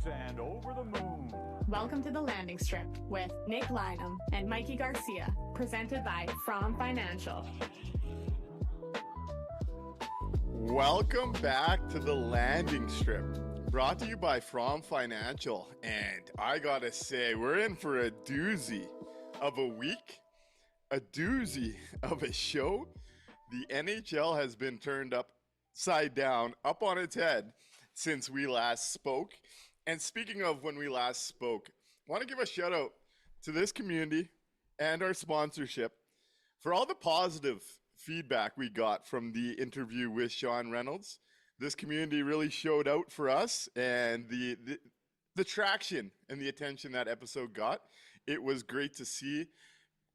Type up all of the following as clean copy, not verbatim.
Stars and Over the Moon. Welcome to the Landing Strip with Nick Lynham and Mikey Garcia, presented by From Financial. Welcome back to the Landing Strip, brought to you by From Financial. And I gotta say, we're in for a doozy of a week, a doozy of a show. The NHL has been turned upside down, up on its head since we last spoke. And speaking of when we last spoke, I want to give a shout out to this community and our sponsorship for all the positive feedback we got from the interview with Sean Reynolds. This community really showed out for us, and the traction and the attention that episode got, it was great to see. It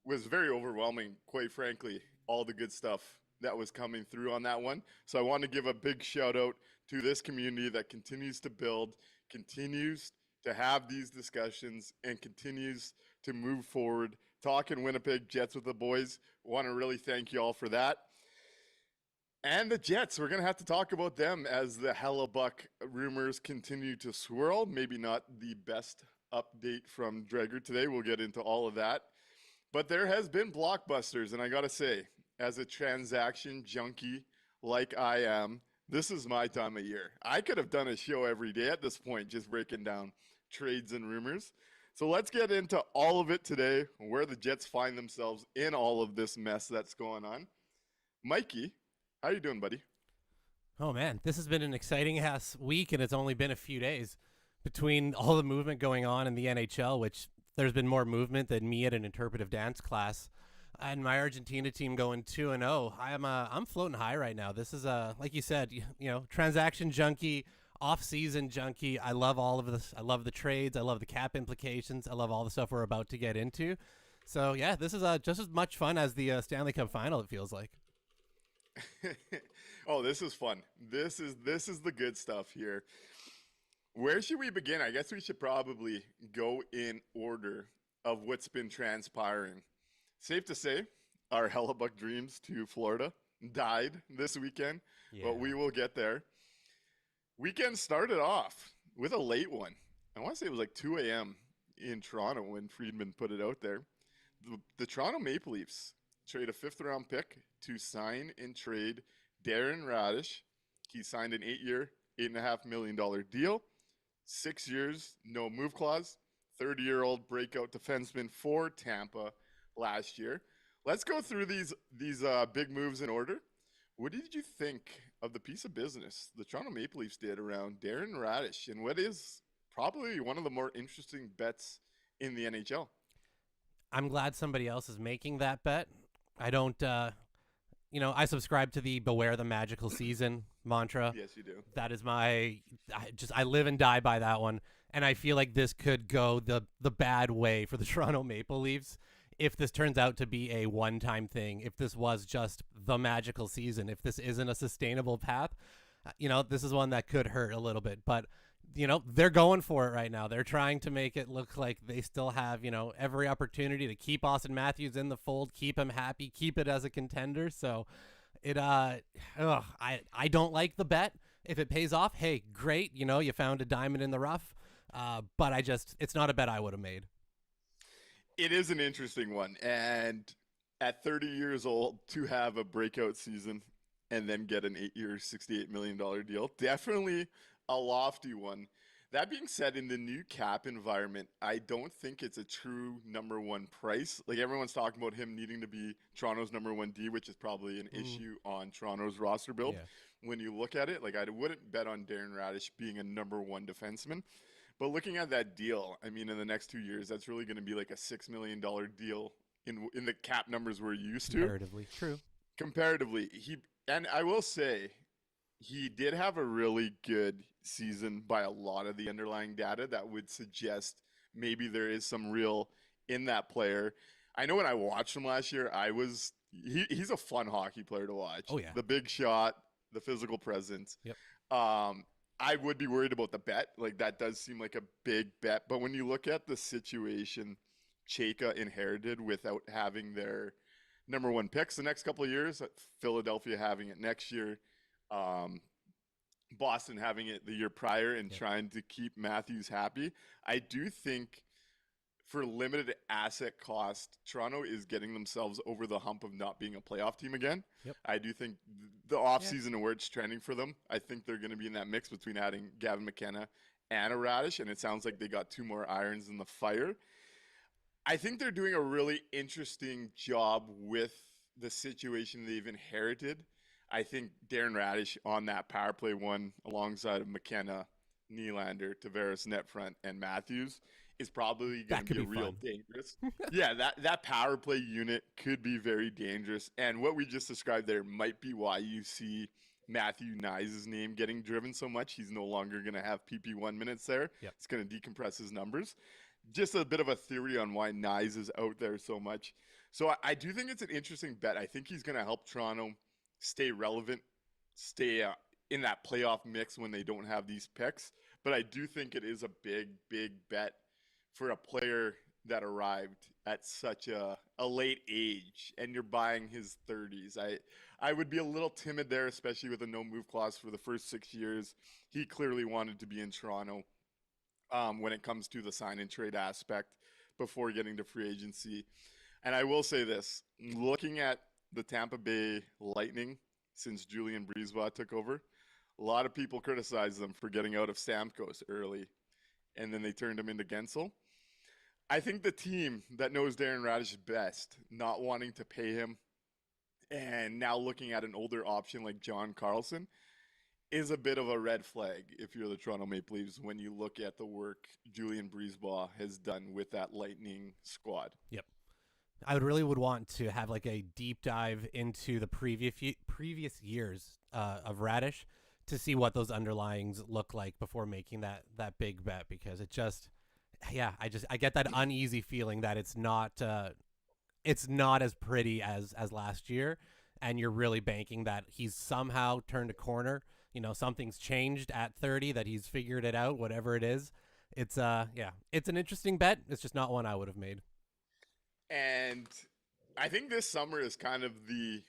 was very overwhelming, quite frankly, all the good stuff that was coming through on that one. So I want to give a big shout out to this community that continues to build, continues to have these discussions, and continues to move forward, talking Winnipeg Jets with the boys. Want to really thank you all for that. And the Jets, we're going to have to talk about them as the Hellebuck rumors continue to swirl. Maybe not the best update from Dreger today. We'll get into all of that. But there has been blockbusters, and I got to say, as a transaction junkie like I am, this is my time of year. I could have done a show every day at this point, just breaking down trades and rumors. So let's get into all of it today, where the Jets find themselves in all of this mess that's going on. Mikey, how you doing, buddy? Oh, man, this has been an exciting ass week, and it's only been a few days between all the movement going on in the NHL, which there's been more movement than me at an interpretive dance class. And my Argentina team going 2-0. I'm floating high right now. This is like you said, transaction junkie, off-season junkie. I love all of this. I love the trades. I love the cap implications. I love all the stuff we're about to get into. So yeah, this is just as much fun as the Stanley Cup final. It feels like. Oh, this is fun. This is the good stuff here. Where should we begin? I guess we should probably go in order of what's been transpiring. Safe to say, our Hellebuck dreams to Florida died this weekend, but we will get there. Weekend started off with a late one. I want to say it was like 2 a.m. in Toronto when Friedman put it out there. The Toronto Maple Leafs trade a fifth-round pick to sign and trade Darren Radish. He signed an 8-year, $8.5 million deal. 6 years, no move clause. 30-year-old breakout defenseman for Tampa last year. Let's go through these big moves in order. What did you think of the piece of business the Toronto Maple Leafs did around Darren Radish and what is probably one of the more interesting bets in the NHL? I'm glad somebody else is making that bet. I don't, I subscribe to the beware the magical season mantra. Yes, you do. That is I live and die by that one. And I feel like this could go the bad way for the Toronto Maple Leafs if this turns out to be a one-time thing, if this was just the magical season, if this isn't a sustainable path, this is one that could hurt a little bit. But, they're going for it right now. They're trying to make it look like they still have, every opportunity to keep Austin Matthews in the fold, keep him happy, keep it as a contender. So I don't like the bet. If it pays off, hey, great. You found a diamond in the rough. But it's not a bet I would have made. It is an interesting one. And at 30 years old, to have a breakout season and then get an 8-year, $68 million deal, definitely a lofty one. That being said, in the new cap environment, I don't think it's a true number one price. Like everyone's talking about him needing to be Toronto's number one D, which is probably an issue on Toronto's roster build. Yeah. When you look at it, like I wouldn't bet on Darren Radish being a number one defenseman. But looking at that deal, I mean, in the next 2 years, that's really going to be like a $6 million deal in the cap numbers we're used to. Comparatively, true. Comparatively, and I will say, he did have a really good season by a lot of the underlying data that would suggest maybe there is some real in that player. I know when I watched him last year, he's a fun hockey player to watch. Oh yeah, the big shot, the physical presence. Yep. I would be worried about the bet. Like that does seem like a big bet. But when you look at the situation Chayka inherited without having their number one picks the next couple of years, Philadelphia having it next year, Boston having it the year prior and Yep. trying to keep Matthews happy. I do think for limited asset cost, Toronto is getting themselves over the hump of not being a playoff team again. Yep. I do think the offseason and where it's trending for them, I think they're going to be in that mix between adding Gavin McKenna and a Radish, and it sounds like they got 2 more irons in the fire. I think they're doing a really interesting job with the situation they've inherited. I think Darren Radish on that power play one alongside of McKenna, Nylander, Tavares, Netfront, and Matthews is probably going to be a real dangerous. Yeah, that power play unit could be very dangerous. And what we just described there might be why you see Matthew Knies' name getting driven so much. He's no longer going to have PP1 minutes there. Yep. It's going to decompress his numbers. Just a bit of a theory on why Knies is out there so much. So I do think it's an interesting bet. I think he's going to help Toronto stay relevant, stay in that playoff mix when they don't have these picks. But I do think it is a big, big bet for a player that arrived at such a late age and you're buying his 30s. I would be a little timid there, especially with a no-move clause for the first 6 years. He clearly wanted to be in Toronto when it comes to the sign-and-trade aspect before getting to free agency. And I will say this, looking at the Tampa Bay Lightning since Julien Brisebois took over, a lot of people criticize them for getting out of Stamkos early, and then they turned him into Gensel. I think the team that knows Darren Radish best, not wanting to pay him, and now looking at an older option like John Carlson, is a bit of a red flag if you're the Toronto Maple Leafs when you look at the work Julien Brisebois has done with that Lightning squad. Yep. I would want to have like a deep dive into the previous years of Radish to see what those underlyings look like before making that big bet, because it just, I get that uneasy feeling that it's not as pretty as last year, and you're really banking that he's somehow turned a corner. You know, something's changed at 30, that he's figured it out, whatever it is. It's it's an interesting bet. It's just not one I would have made. And I think this summer is kind of the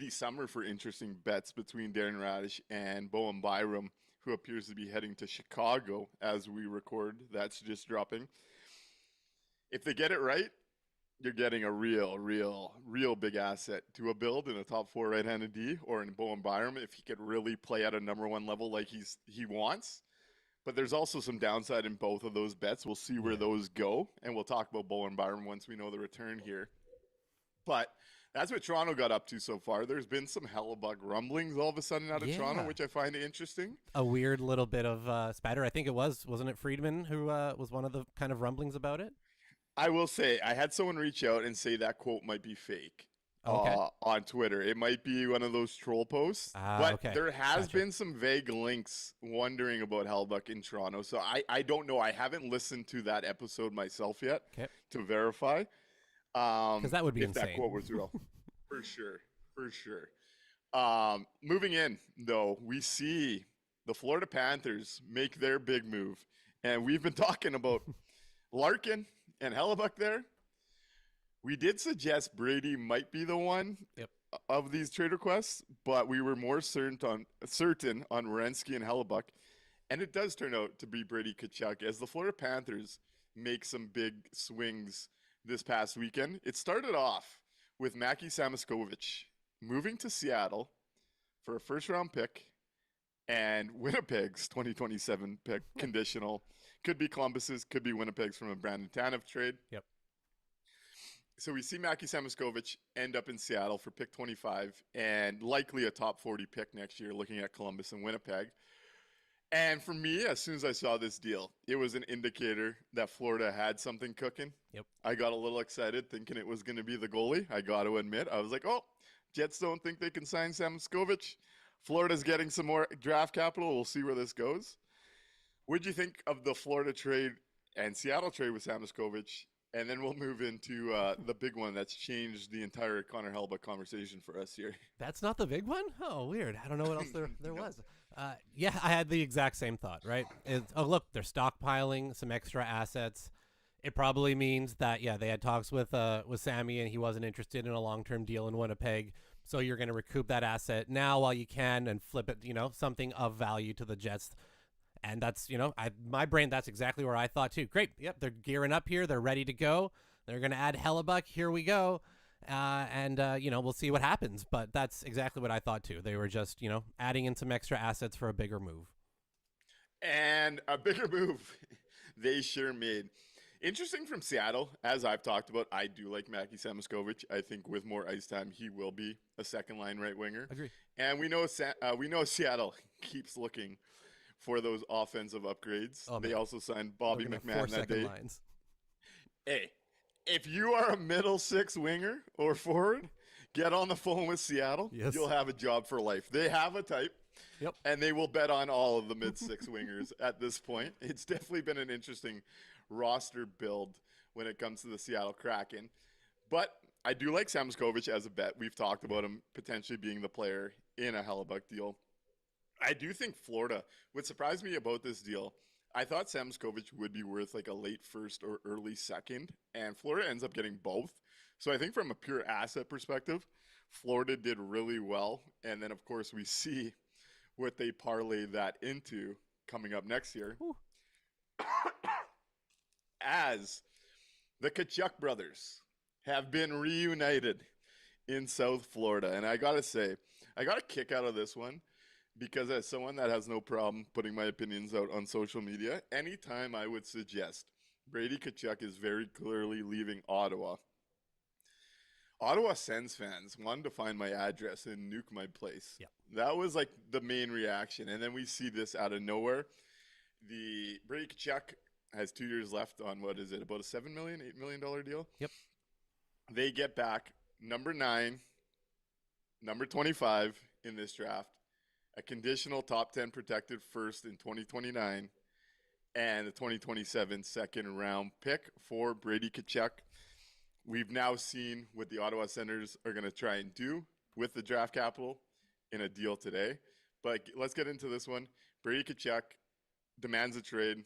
summer for interesting bets between Darren Radish and Bowen Byram, who appears to be heading to Chicago as we record. That's just dropping. If they get it right, you're getting a real big asset to a build in a top 4 right-handed D, or in Bowen Byram if he could really play at a number 1 level like he wants. But there's also some downside in both of those bets. We'll see where those go, and we'll talk about Bowen Byram once we know the return here. But that's what Toronto got up to so far. There's been some Hellebuck rumblings all of a sudden out of Toronto, which I find interesting. A weird little bit of spatter. I think it wasn't it Friedman who was one of the kind of rumblings about it? I will say, I had someone reach out and say that quote might be fake. Okay. On Twitter. It might be one of those troll posts, but okay. there has been some vague links wondering about Hellebuck in Toronto. So I don't know. I haven't listened to that episode myself yet to verify. Because that would be insane. If that quote was real. For sure. Moving in, though, we see the Florida Panthers make their big move. And we've been talking about Larkin and Hellebuck there. We did suggest Brady might be the one of these trade requests, but we were more certain on Werenski and Hellebuck. And it does turn out to be Brady Tkachuk as the Florida Panthers make some big swings this past weekend. It started off with Mackie Samoskevich moving to Seattle for a first-round pick and Winnipeg's 2027 pick, conditional. Could be Columbus's, could be Winnipeg's from a Brandon Tanev trade. Yep. So we see Mackie Samoskevich end up in Seattle for pick 25 and likely a top 40 pick next year, looking at Columbus and Winnipeg. And for me, as soon as I saw this deal, it was an indicator that Florida had something cooking. Yep. I got a little excited thinking it was going to be the goalie. I got to admit, I was like, oh, Jets don't think they can sign Samoskevich. Florida's getting some more draft capital. We'll see where this goes. What'd you think of the Florida trade and Seattle trade with Samoskevich? And then we'll move into the big one that's changed the entire Connor Hellebuck conversation for us here. That's not the big one? Oh, weird. I don't know what else there was. Yeah, I had the exact same thought, right? Look, they're stockpiling some extra assets. It probably means that, they had talks with Sammy and he wasn't interested in a long-term deal in Winnipeg. So you're going to recoup that asset now while you can and flip it, something of value to the Jets. And that's, my brain, that's exactly where I thought too. Great. Yep. They're gearing up here. They're ready to go. They're going to add Hellebuck. Here we go. We'll see what happens. But that's exactly what I thought too. They were just, adding in some extra assets for a bigger move. And a bigger move they sure made. Interesting from Seattle, as I've talked about, I do like Mackie Samoskowicz. I think with more ice time, he will be a second-line right winger. Agree. And we know Seattle keeps looking for those offensive upgrades. Oh, they also signed Bobby McMahon that day. Lines. Hey, if you are a middle six winger or forward, get on the phone with Seattle. Yes. You'll have a job for life. They have a type. Yep. And they will bet on all of the mid-six wingers at this point. It's definitely been an interesting roster build when it comes to the Seattle Kraken. But I do like Samoskowicz as a bet. We've talked about him potentially being the player in a Hellebuck deal. I do think Florida, what surprised me about this deal, I thought Samoskowicz would be worth like a late first or early second, and Florida ends up getting both. So I think from a pure asset perspective, Florida did really well. And then, of course, we see what they parlay that into coming up next year. As the Tkachuk brothers have been reunited in South Florida. And I got to say, I got a kick out of this one because as someone that has no problem putting my opinions out on social media, anytime I would suggest Brady Tkachuk is very clearly leaving Ottawa, Ottawa Sens fans wanted to find my address and nuke my place. Yeah. That was like the main reaction. And then we see this out of nowhere. The Brady Tkachuk has 2 years left on, what is it, about a $7 million, $8 million deal? Yep. They get back number 9, number 25 in this draft, a conditional top 10 protected first in 2029, and a 2027 second round pick for Brady Tkachuk. We've now seen what the Ottawa Senators are going to try and do with the draft capital in a deal today. But let's get into this one. Brady Tkachuk demands a trade.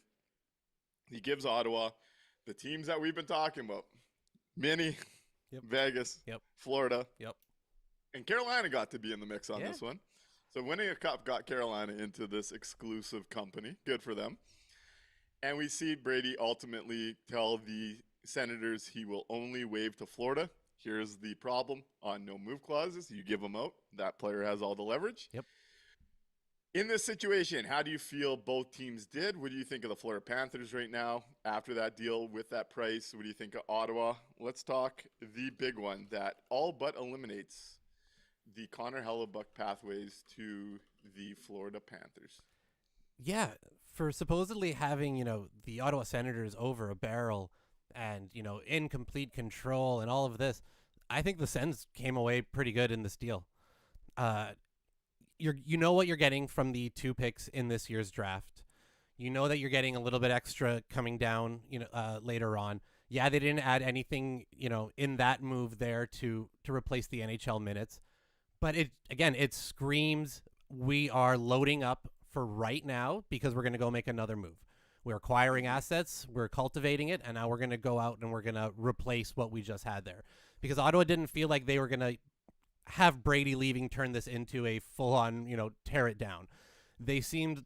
He gives Ottawa the teams that we've been talking about. Minnie, yep. Vegas, yep. Florida. Yep. And Carolina got to be in the mix on yeah. this one. So winning a cup got Carolina into this exclusive company. Good for them. And we see Brady ultimately tell the Senators he will only waive to Florida. Here's the problem on no move clauses. You give them out. That player has all the leverage. Yep. In this situation, how do you feel both teams did? What do you think of the Florida Panthers right now after that deal with that price? What do you think of Ottawa? Let's talk the big one that all but eliminates the Connor Hellebuck pathways to the Florida Panthers. Yeah, for supposedly having, the Ottawa Senators over a barrel and, in complete control and all of this, I think the Sens came away pretty good in this deal. You know what you're getting from the 2 picks in this year's draft. You know that you're getting a little bit extra coming down, later on. Yeah, they didn't add anything, in that move there to replace the NHL minutes. But it screams we are loading up for right now because we're going to go make another move. We're acquiring assets, we're cultivating it, and now we're going to go out and we're going to replace what we just had there. Because Ottawa didn't feel like they were going to have Brady leaving turn this into a full-on, tear it down. They seemed,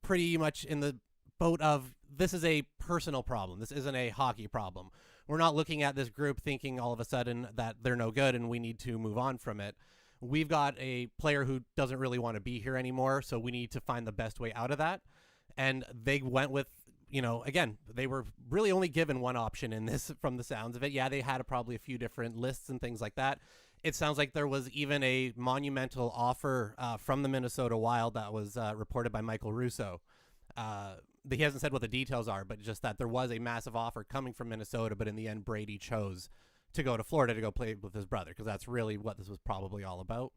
pretty much in the boat of this is a personal problem. This isn't a hockey problem. We're not looking at this group thinking all of a sudden that they're no good and we need to move on from it. We've got a player who doesn't really want to be here anymore, so we need to find the best way out of that. And they went with, again, they were really only given one option in this from the sounds of it. Yeah, they had probably a few different lists and things like that. It sounds like there was even a monumental offer from the Minnesota Wild that was reported by Michael Russo. He hasn't said what the details are, but just that there was a massive offer coming from Minnesota, but in the end, Brady chose to go to Florida to go play with his brother, because that's really what this was probably all about.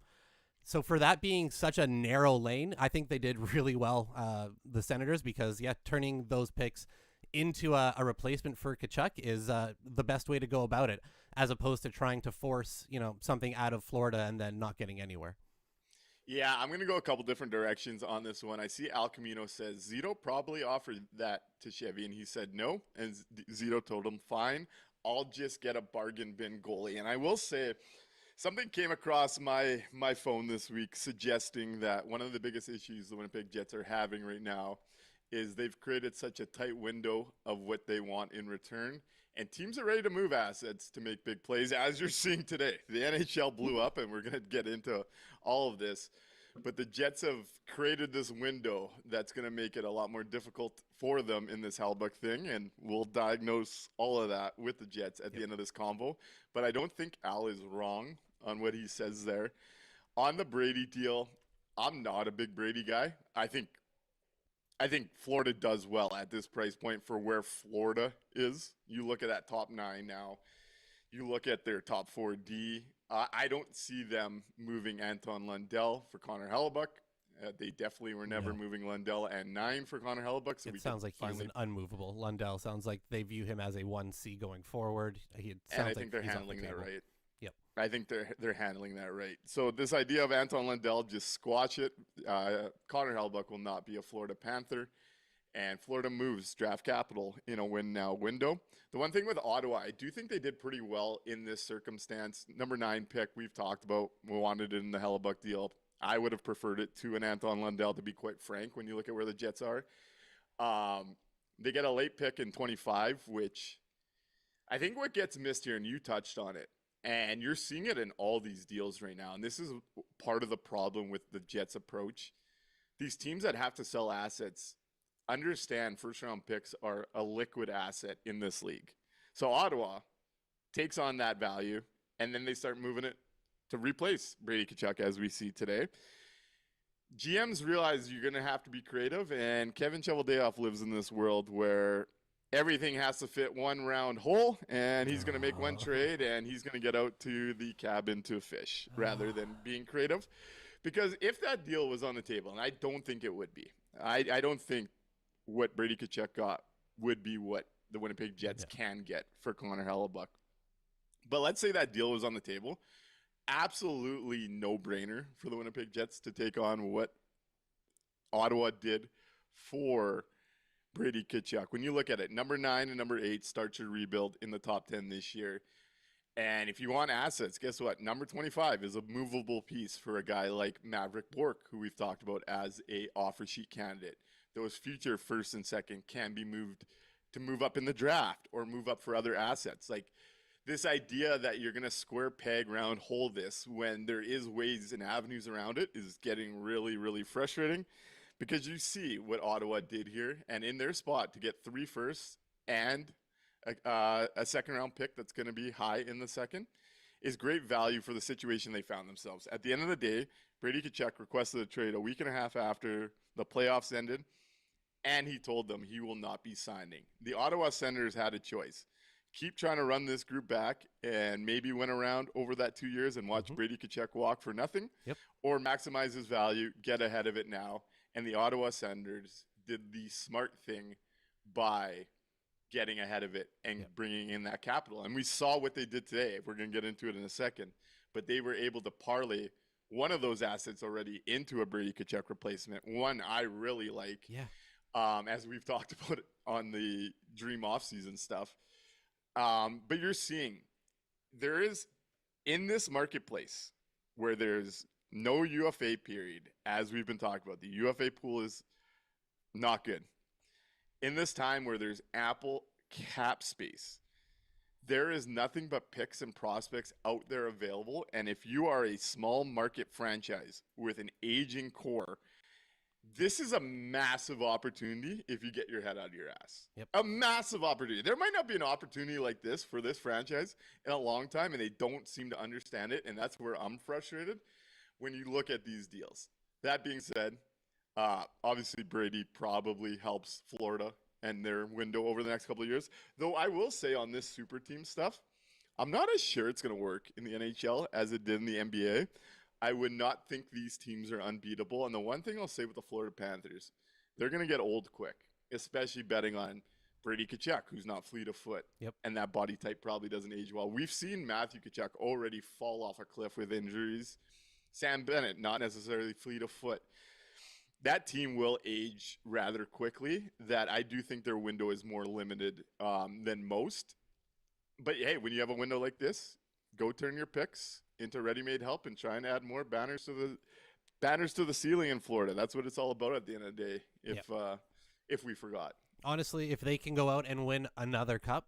So for that being such a narrow lane, I think they did really well, the Senators, because, turning those picks into a replacement for Tkachuk is the best way to go about it, as opposed to trying to force, something out of Florida and then not getting anywhere. Yeah, I'm going to go a couple different directions on this one. I see Al Camino says Zito probably offered that to Chevy, and he said no, and Zito told him, fine, I'll just get a bargain bin goalie. And I will say Something came across my phone this week suggesting that one of the biggest issues the Winnipeg Jets are having right now is they've created such a tight window of what they want in return, and teams are ready to move assets to make big plays, as you're seeing today. The NHL blew up, and we're going to get into all of this, but the Jets have created this window that's going to make it a lot more difficult for them in this Hellbuck thing, and we'll diagnose all of that with the Jets at the end of this convo. But I don't think Al is wrong on what he says there. On the Brady deal, I'm not a big Brady guy. I think Florida does well at this price point for where Florida is. You look at that top 9 now. You look at their top 4D. I don't see them moving Anton Lundell for Connor Hellebuyck. They definitely were never moving Lundell and 9 for Connor Hellebuyck. So it sounds like he's an unmovable. Lundell sounds like they view him as a 1C going forward. And I think they're handling that right. Yep. I think they're handling that right. So this idea of Anton Lundell, just squash it. Connor Hellebuyck will not be a Florida Panther. And Florida moves draft capital in a win-now window. The one thing with Ottawa, I do think they did pretty well in this circumstance. Number 9 pick, we've talked about. We wanted it in the Hellebuyck deal. I would have preferred it to an Anton Lundell, to be quite frank, when you look at where the Jets are. They get a late pick in 25, which I think what gets missed here, and you touched on it, and you're seeing it in all these deals right now, and this is part of the problem with the Jets' approach. These teams that have to sell assets understand first-round picks are a liquid asset in this league. So Ottawa takes on that value, and then they start moving it to replace Brady Tkachuk, as we see today. GMs realize you're going to have to be creative, and Kevin Cheveldayoff lives in this world where everything has to fit one round hole, and he's going to make one trade, and he's going to get out to the cabin to fish rather than being creative. Because if that deal was on the table, and I don't think it would be, I don't think what Brady Tkachuk got would be what the Winnipeg Jets can get for Connor Hellebuyck. But let's say that deal was on the table. Absolutely no-brainer for the Winnipeg Jets to take on what Ottawa did for Brady Tkachuk. When you look at it, number 9 and number 8 start your rebuild in the top 10 this year. And if you want assets, guess what? Number 25 is a movable piece for a guy like Maverick Bourque, who we've talked about as a offer sheet candidate. Those future first and second can be moved to move up in the draft or move up for other assets. Like, this idea that you're going to square peg round hole this when there is ways and avenues around it is getting really, really frustrating, because you see what Ottawa did here, and in their spot to get 3 firsts and a second round pick that's going to be high in the second is great value for the situation they found themselves. At the end of the day, Brady Tkachuk requested a trade a week and a half after the playoffs ended, and he told them he will not be signing. The Ottawa Senators had a choice. Keep trying to run this group back and maybe win around over that 2 years and watch Brady Tkachuk walk for nothing, or maximize his value, get ahead of it now. And the Ottawa Senators did the smart thing by getting ahead of it and bringing in that capital. And we saw what they did today. We're going to get into it in a second. But they were able to parlay one of those assets already into a Brady Tkachuk replacement. One I really like, as we've talked about on the Dream Offseason stuff. But you're seeing there is, in this marketplace where there's no UFA period, as we've been talking about, the UFA pool is not good. In this time where there's ample cap space, there is nothing but picks and prospects out there available. And if you are a small market franchise with an aging core, this is a massive opportunity if you get your head out of your ass. A massive opportunity. There might not be an opportunity like this for this franchise in a long time, and they don't seem to understand it, and that's where I'm frustrated when you look at these deals. That being said, obviously Brady probably helps Florida and their window over the next couple of years. Though I will say on this super team stuff, I'm not as sure it's going to work in the NHL as it did in the NBA. I would not think these teams are unbeatable. And the one thing I'll say with the Florida Panthers, they're going to get old quick, especially betting on Brady Tkachuk, who's not fleet of foot. And that body type probably doesn't age well. We've seen Matthew Tkachuk already fall off a cliff with injuries. Sam Bennett, not necessarily fleet of foot. That team will age rather quickly. That I do think their window is more limited than most. But hey, when you have a window like this, go turn your picks. into ready-made help and trying to add more banners to the ceiling in Florida. That's what it's all about at the end of the day. If we forgot. Honestly, if they can go out and win another cup,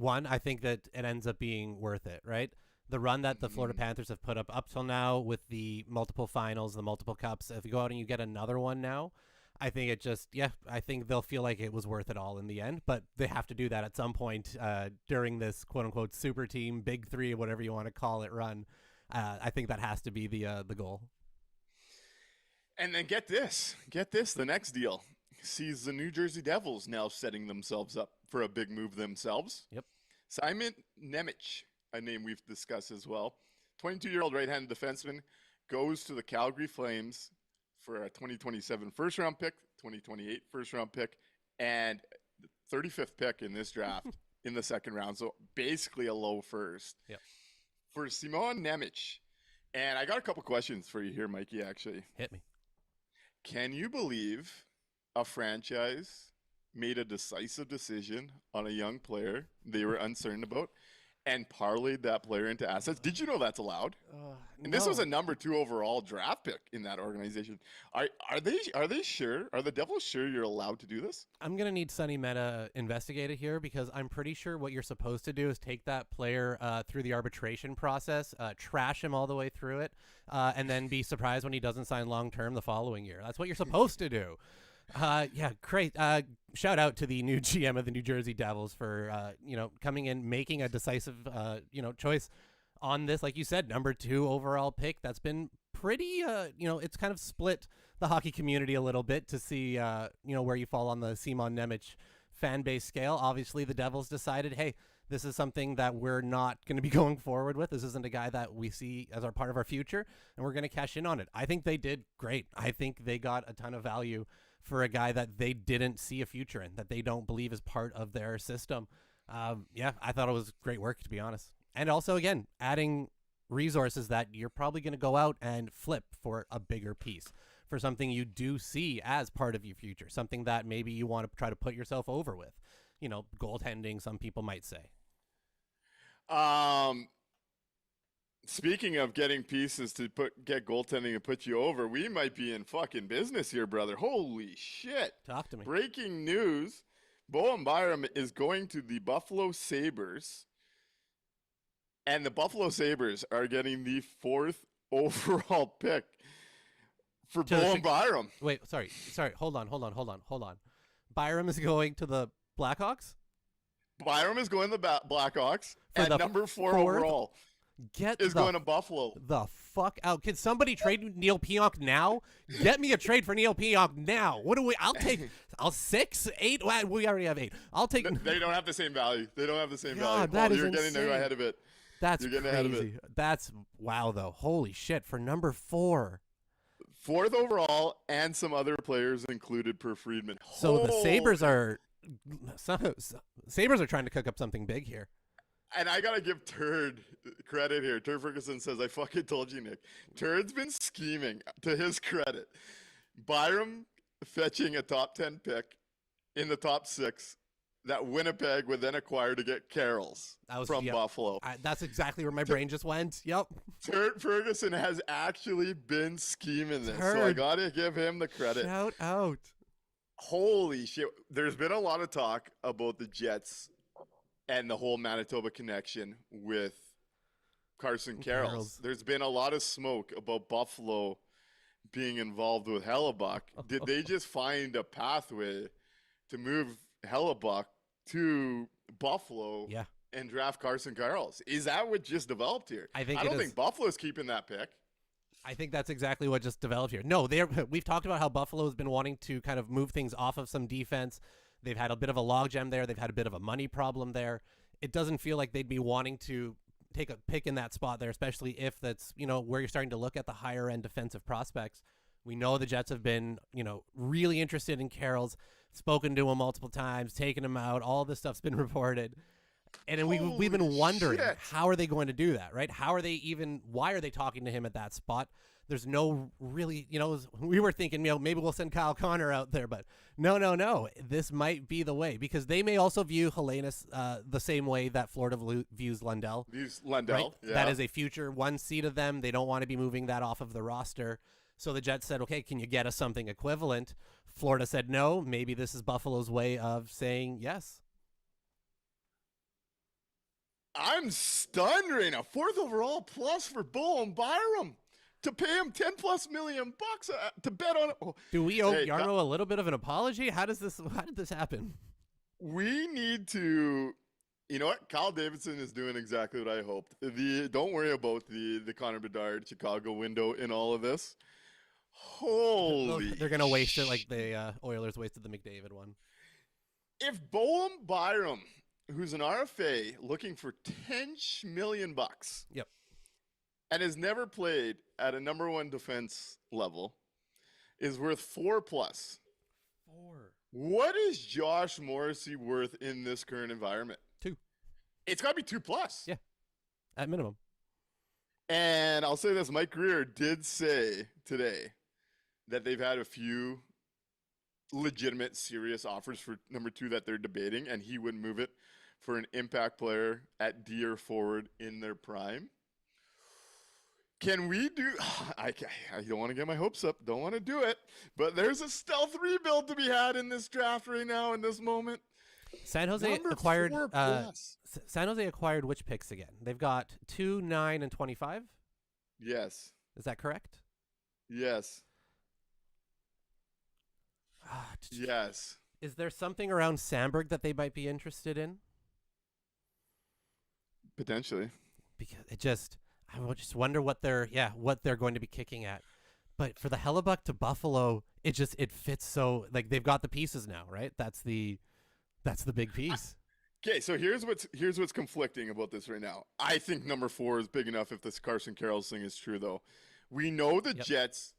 I think that it ends up being worth it, right? The run that the Florida Panthers have put up till now with the multiple finals, the multiple cups, if you go out and you get another one now, I think I think they'll feel like it was worth it all in the end, but they have to do that at some point during this quote-unquote super team, big three, whatever you want to call it, run. I think that has to be the goal. And then get this, the next deal sees the New Jersey Devils now setting themselves up for a big move themselves. Yep. Simon Nemec, a name we've discussed as well, 22-year-old right-handed defenseman, goes to the Calgary Flames for a 2027 first-round pick, 2028 first-round pick, and the 35th pick in this draft in the second round. So basically a low first. Yep. For Simon Nemec. And I got a couple questions for you here, Mikey, actually. Hit me. Can you believe a franchise made a decisive decision on a young player they were uncertain about and parlayed that player into assets? Did you know that's allowed? And this was a number 2 overall draft pick in that organization. Are they sure? Are the Devils sure you're allowed to do this? I'm going to need Sonny Meta investigated here because I'm pretty sure what you're supposed to do is take that player through the arbitration process, trash him all the way through it, and then be surprised when he doesn't sign long-term the following year. That's what you're supposed to do. Yeah, great. Shout out to the new GM of the New Jersey Devils for, coming in, making a decisive, choice on this. Like you said, number 2 overall pick. That's been pretty, it's kind of split the hockey community a little bit to see, where you fall on the Simon Nemec fan base scale. Obviously, the Devils decided, hey, this is something that we're not going to be going forward with. This isn't a guy that we see as our part of our future, and we're going to cash in on it. I think they did great. I think they got a ton of value for a guy that they didn't see a future in, that they don't believe is part of their system. I thought it was great work, to be honest. And also, again, adding resources that you're probably going to go out and flip for a bigger piece, for something you do see as part of your future, something that maybe you want to try to put yourself over with. Goaltending, some people might say. Speaking of getting pieces to get goaltending and put you over, we might be in fucking business here, brother. Holy shit. Talk to me. Breaking news. Bowen Byram is going to the Buffalo Sabres, and the Buffalo Sabres are getting the 4th overall pick for Bowen Byram. Wait, sorry. Hold on. Byram is going to the Blackhawks? Byram is going to the Blackhawks, For and number 4 overall is going to Buffalo. The fuck out. Can somebody trade Neil Pionk now? Get me a trade for Neil Pionk now. I'll take 6, 8. Well, we already have 8. I'll take. They don't have the same value. God, that is You're getting insane. ahead of it. That's You're getting crazy. ahead of it. That's wow, though. Holy shit. For number 4. 4th overall, and some other players included per Friedman. So the Sabres are trying to cook up something big here. And I gotta give Turd credit here. Turd Ferguson says, I fucking told you, Nick. Turd's been scheming, to his credit. Byram fetching a top 10 pick in the top 6 that Winnipeg would then acquire to get Carroll's from Buffalo. That's exactly where my brain just went. Yep. Turd Ferguson has actually been scheming this, so I gotta give him the credit. Shout out. Holy shit. There's been a lot of talk about the Jets and the whole Manitoba connection with Carson Carroll. There's been a lot of smoke about Buffalo being involved with Hellebuck. Did they just find a pathway to move Hellebuck to Buffalo and draft Carson Carroll? Is that what just developed here? I don't think Buffalo's keeping that pick. I think that's exactly what just developed here. No, we've talked about how Buffalo has been wanting to kind of move things off of some defense. They've had a bit of a logjam there. They've had a bit of a money problem there. It doesn't feel like they'd be wanting to take a pick in that spot there, especially if that's, where you're starting to look at the higher end defensive prospects. We know the Jets have been, really interested in Carroll's, spoken to him multiple times, taken him out. All this stuff's been reported. And then we've been wondering, how are they going to do that, right? Why are they talking to him at that spot? There's no really, we were thinking, maybe we'll send Kyle Connor out there, but no. This might be the way, because they may also view Helenius the same way that Florida views Lundell. Right? Yeah. That is a future one seed of them. They don't want to be moving that off of the roster. So the Jets said, okay, can you get us something equivalent? Florida said no. Maybe this is Buffalo's way of saying yes. I'm stunned right now. 4th overall plus for Bowen Byram to pay him $10+ million to bet on it. Oh, do we owe Yarmo a little bit of an apology? How did this happen? We need to, you know what? Kyle Davidson is doing exactly what I hoped. Don't worry about the Connor Bedard Chicago window in all of this. Holy, they're gonna waste it like the Oilers wasted the McDavid one. If Bowen Byram, who's an RFA looking for $10 million, yep, and has never played at a number one defense level, is worth 4+. 4. What is Josh Morrissey worth in this current environment? 2. It's got to be 2+. Yeah, at minimum. And I'll say this: Mike Greer did say today that they've had a few legitimate, serious offers for number 2 that they're debating, and he would move it for an impact player at D or forward in their prime. Can we do? I don't want to get my hopes up. Don't want to do it. But there's a stealth rebuild to be had in this draft right now, in this moment. San Jose acquired. San Jose acquired which picks again? They've got 2, 9, and 25. Yes. Is that correct? Yes. Yes. Is there something around Sandberg that they might be interested in? Potentially. Because I would just wonder what they're going to be kicking at. But for the Hellebuck to Buffalo, it fits so, like, they've got the pieces now, right? That's the big piece. Okay, so here's what's conflicting about this right now. I think number 4 is big enough if this Carson Carroll's thing is true, though. We know the Jets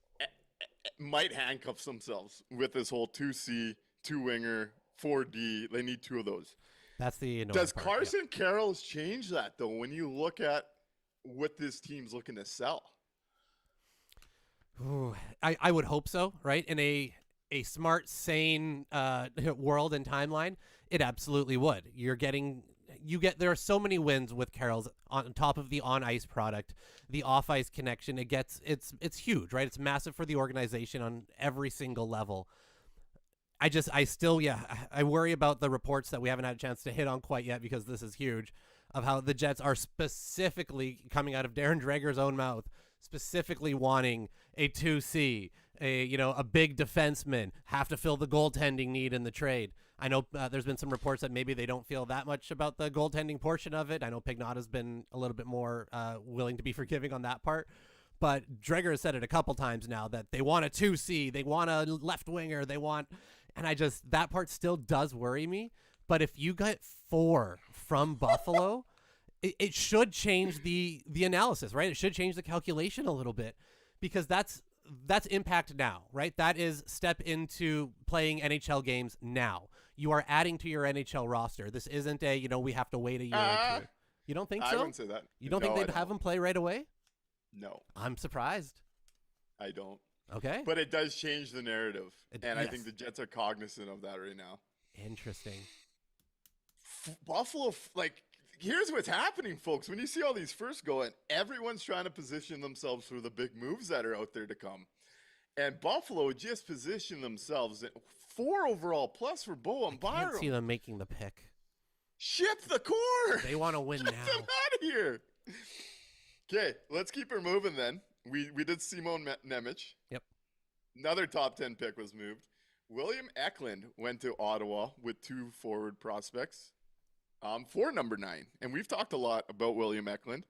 might handcuff themselves with this whole 2C, 2-winger, 4D. They need 2 of those. That's the annoying Does part, Carson Carroll's change that, though, when you look at what this team's looking to sell? Ooh, I would hope so, right? In a smart, sane world and timeline, it absolutely would. There are so many wins with Carroll's on top of the on-ice product, the off-ice connection. It's huge, right? It's massive for the organization on every single level. I worry about the reports that we haven't had a chance to hit on quite yet, because this is huge, of how the Jets are specifically coming out of Darren Dreger's own mouth, specifically wanting a 2C, a big defenseman, have to fill the goaltending need in the trade. I know there's been some reports that maybe they don't feel that much about the goaltending portion of it. I know Pignotta's been a little bit more willing to be forgiving on that part. But Dreger has said it a couple times now that they want a 2C, they want a left winger, and that part still does worry me. But if you get 4 from Buffalo, it should change the analysis, right? It should change the calculation a little bit, because that's impact now, right? That is step into playing NHL games now. You are adding to your NHL roster. This isn't we have to wait a year or 2. You don't think so? I wouldn't say that. You don't think they'd have him play right away? No. I'm surprised. I don't. Okay. But it does change the narrative. Yes. I think the Jets are cognizant of that right now. Interesting. Buffalo, here's what's happening, folks. When you see all these first going, everyone's trying to position themselves for the big moves that are out there to come. And Buffalo just positioned themselves at 4 overall plus for Bowen Byram. I can't see them making the pick. Ship the core. They want to win now. Get them out of here. Okay, let's keep her moving then. We did Simon Nemec. Yep. Another top 10 pick was moved. William Eklund went to Ottawa with 2 forward prospects for number 9. And we've talked a lot about William Eklund.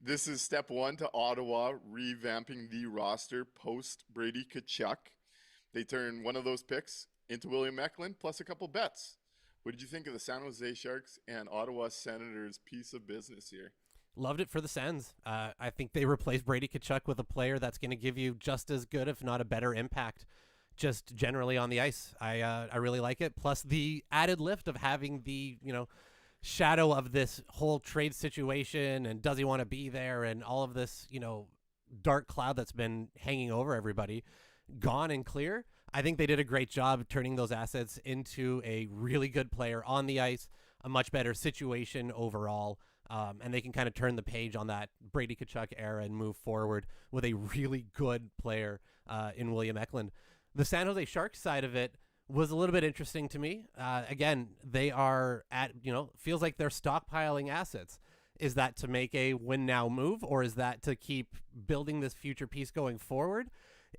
This is step 1 to Ottawa revamping the roster post Brady Tkachuk. They turned one of those picks into William Eklund plus a couple bets. What did you think of the San Jose Sharks and Ottawa Senators piece of business here? Loved it for the Sens. I think they replaced Brady Tkachuk with a player that's going to give you just as good, if not a better impact, just generally on the ice. I really like it. Plus the added lift of having the, shadow of this whole trade situation, and does he want to be there, and all of this, dark cloud that's been hanging over everybody gone and clear. I think they did a great job turning those assets into a really good player on the ice, a much better situation overall. And they can kind of turn the page on that Brady Tkachuk era and move forward with a really good player in William Eklund. The San Jose Sharks side of it was a little bit interesting to me. Again, they are at, feels like they're stockpiling assets. Is that to make a win now move, or is that to keep building this future piece going forward?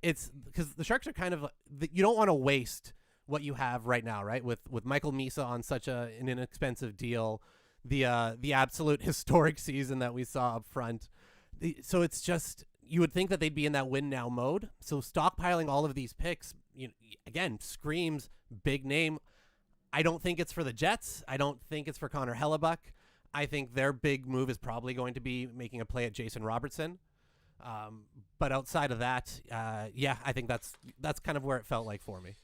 It's because the Sharks are kind of, you don't want to waste what you have right now, right? With Michael Misa on such an inexpensive deal, the absolute historic season that we saw up front. So it's just, you would think that they'd be in that win now mode. So stockpiling all of these picks, again, screams big name. I don't think it's for the Jets. I don't think it's for Connor Hellebuck. I think their big move is probably going to be making a play at Jason Robertson. But outside of that, I think that's kind of where it felt like for me.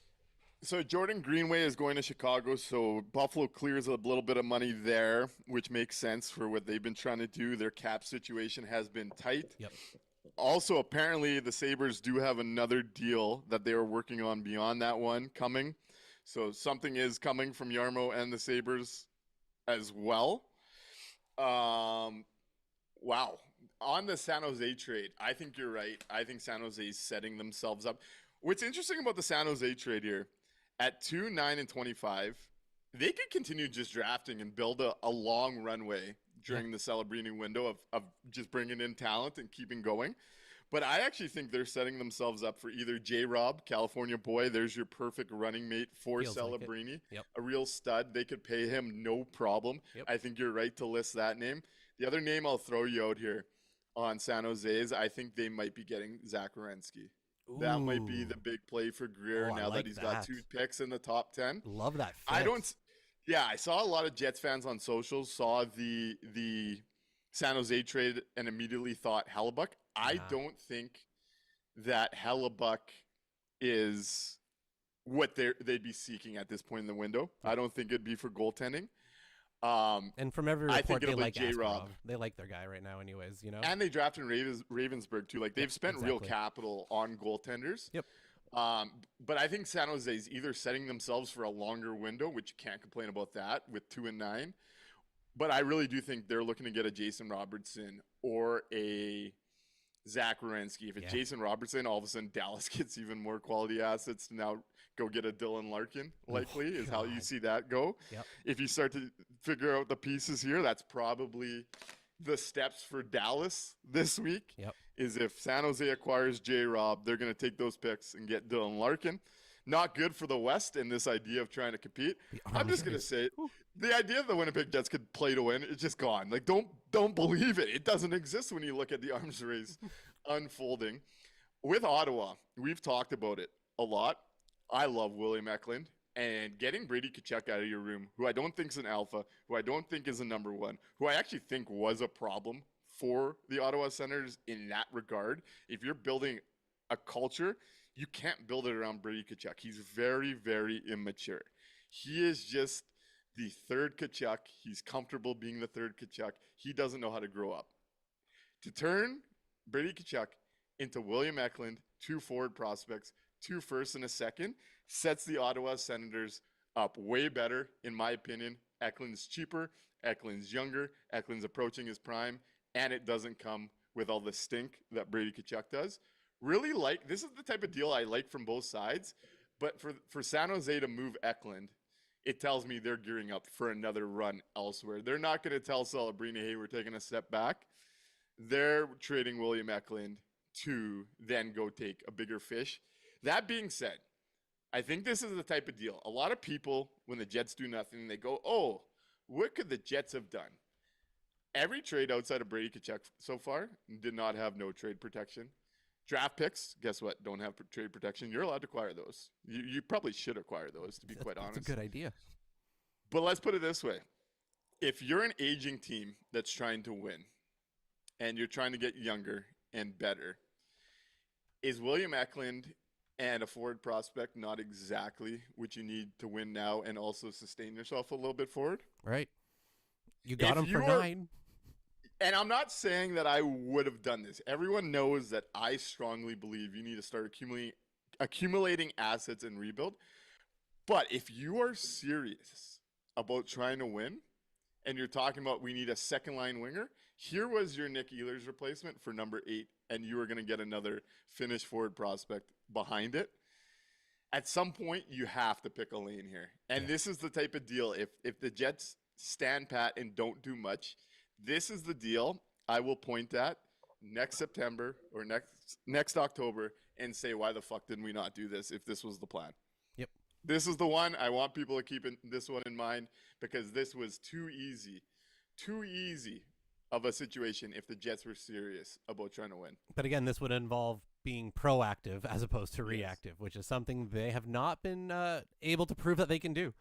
So Jordan Greenway is going to Chicago, so Buffalo clears a little bit of money there, which makes sense for what they've been trying to do. Their cap situation has been tight. Yep. Also, apparently, the Sabres do have another deal that they are working on beyond that one coming. So something is coming from Jarmo and the Sabres as well. Wow. On the San Jose trade, I think you're right. I think San Jose is setting themselves up. What's interesting about the San Jose trade here, at 2, 9, and 25, they could continue just drafting and build a long runway during the Celebrini window of just bringing in talent and keeping going. But I actually think they're setting themselves up for either J-Rob, California boy, there's your perfect running mate for Celebrini, a real stud. They could pay him no problem. Yep. I think you're right to list that name. The other name I'll throw you out here on San Jose is I think they might be getting Zach Werenski. That might be the big play for Greer now that he's got 2 picks in the top 10. Love that fit. I saw a lot of Jets fans on socials saw the San Jose trade and immediately thought Hellebuck. I don't think that Hellebuck is what they'd be seeking at this point in the window. I don't think it'd be for goaltending. And from every report, they like J-Rob. They like their guy right now anyways, And they drafted Ravensburg too. Like they've spent real capital on goaltenders. Yep. But I think San Jose is either setting themselves for a longer window, which you can't complain about that with 2 and 9. But I really do think they're looking to get a Jason Robertson or a Zach Werenski. If it's Jason Robertson, all of a sudden Dallas gets even more quality assets to now go get a Dylan Larkin, likely, is how you see that go. Yep. If you start to figure out the pieces here, that's probably the steps for Dallas this week. Yep. Is if San Jose acquires J-Rob, they're going to take those picks and get Dylan Larkin. Not good for the West in this idea of trying to compete. I'm just going to say it. The idea the Winnipeg Jets could play to win is just gone. Like, don't believe it. It doesn't exist when you look at the arms race unfolding. With Ottawa, we've talked about it a lot. I love William Eklund. And getting Brady Tkachuk out of your room, who I don't think is an alpha, who I don't think is a number one, who I actually think was a problem for the Ottawa Senators in that regard. If you're building a culture, you can't build it around Brady Tkachuk. He's very, very immature. He is just the third Tkachuk. He's comfortable being the third Tkachuk. He doesn't know how to grow up. To turn Brady Tkachuk into William Eklund, 2 forward prospects, 2 firsts and a second, sets the Ottawa Senators up way better, in my opinion. Eklund's cheaper, Eklund's younger, Eklund's approaching his prime, and it doesn't come with all the stink that Brady Tkachuk does. Really this is the type of deal I like from both sides, but for San Jose to move Eklund, it tells me they're gearing up for another run elsewhere. They're not going to tell Celebrini, hey, we're taking a step back. They're trading William Eklund to then go take a bigger fish. That being said, I think this is the type of deal. A lot of people, when the Jets do nothing, they go, oh, what could the Jets have done? Every trade outside of Brady Tkachuk so far did not have no trade protection. Draft picks, guess what? Don't have trade protection. You're allowed to acquire those. You probably should acquire those, to be quite honest. That's a good idea. But let's put it this way. If you're an aging team that's trying to win and you're trying to get younger and better, is William Eklund and a forward prospect not exactly what you need to win now and also sustain yourself a little bit forward? Right. You got him for 9. And I'm not saying that I would have done this. Everyone knows that I strongly believe you need to start accumulating assets and rebuild. But if you are serious about trying to win, and you're talking about we need a second line winger, here was your Nick Ehlers replacement for number 8, and you were going to get another Finnish forward prospect behind it. At some point, you have to pick a lane here. And this is the type of deal. If the Jets stand pat and don't do much, this is the deal I will point at next September or next October and say, why the fuck didn't we not do this if this was the plan? Yep. This is the one. I want people to keep this one in mind because this was too easy of a situation if the Jets were serious about trying to win. But again, this would involve being proactive as opposed to reactive, which is something they have not been able to prove that they can do.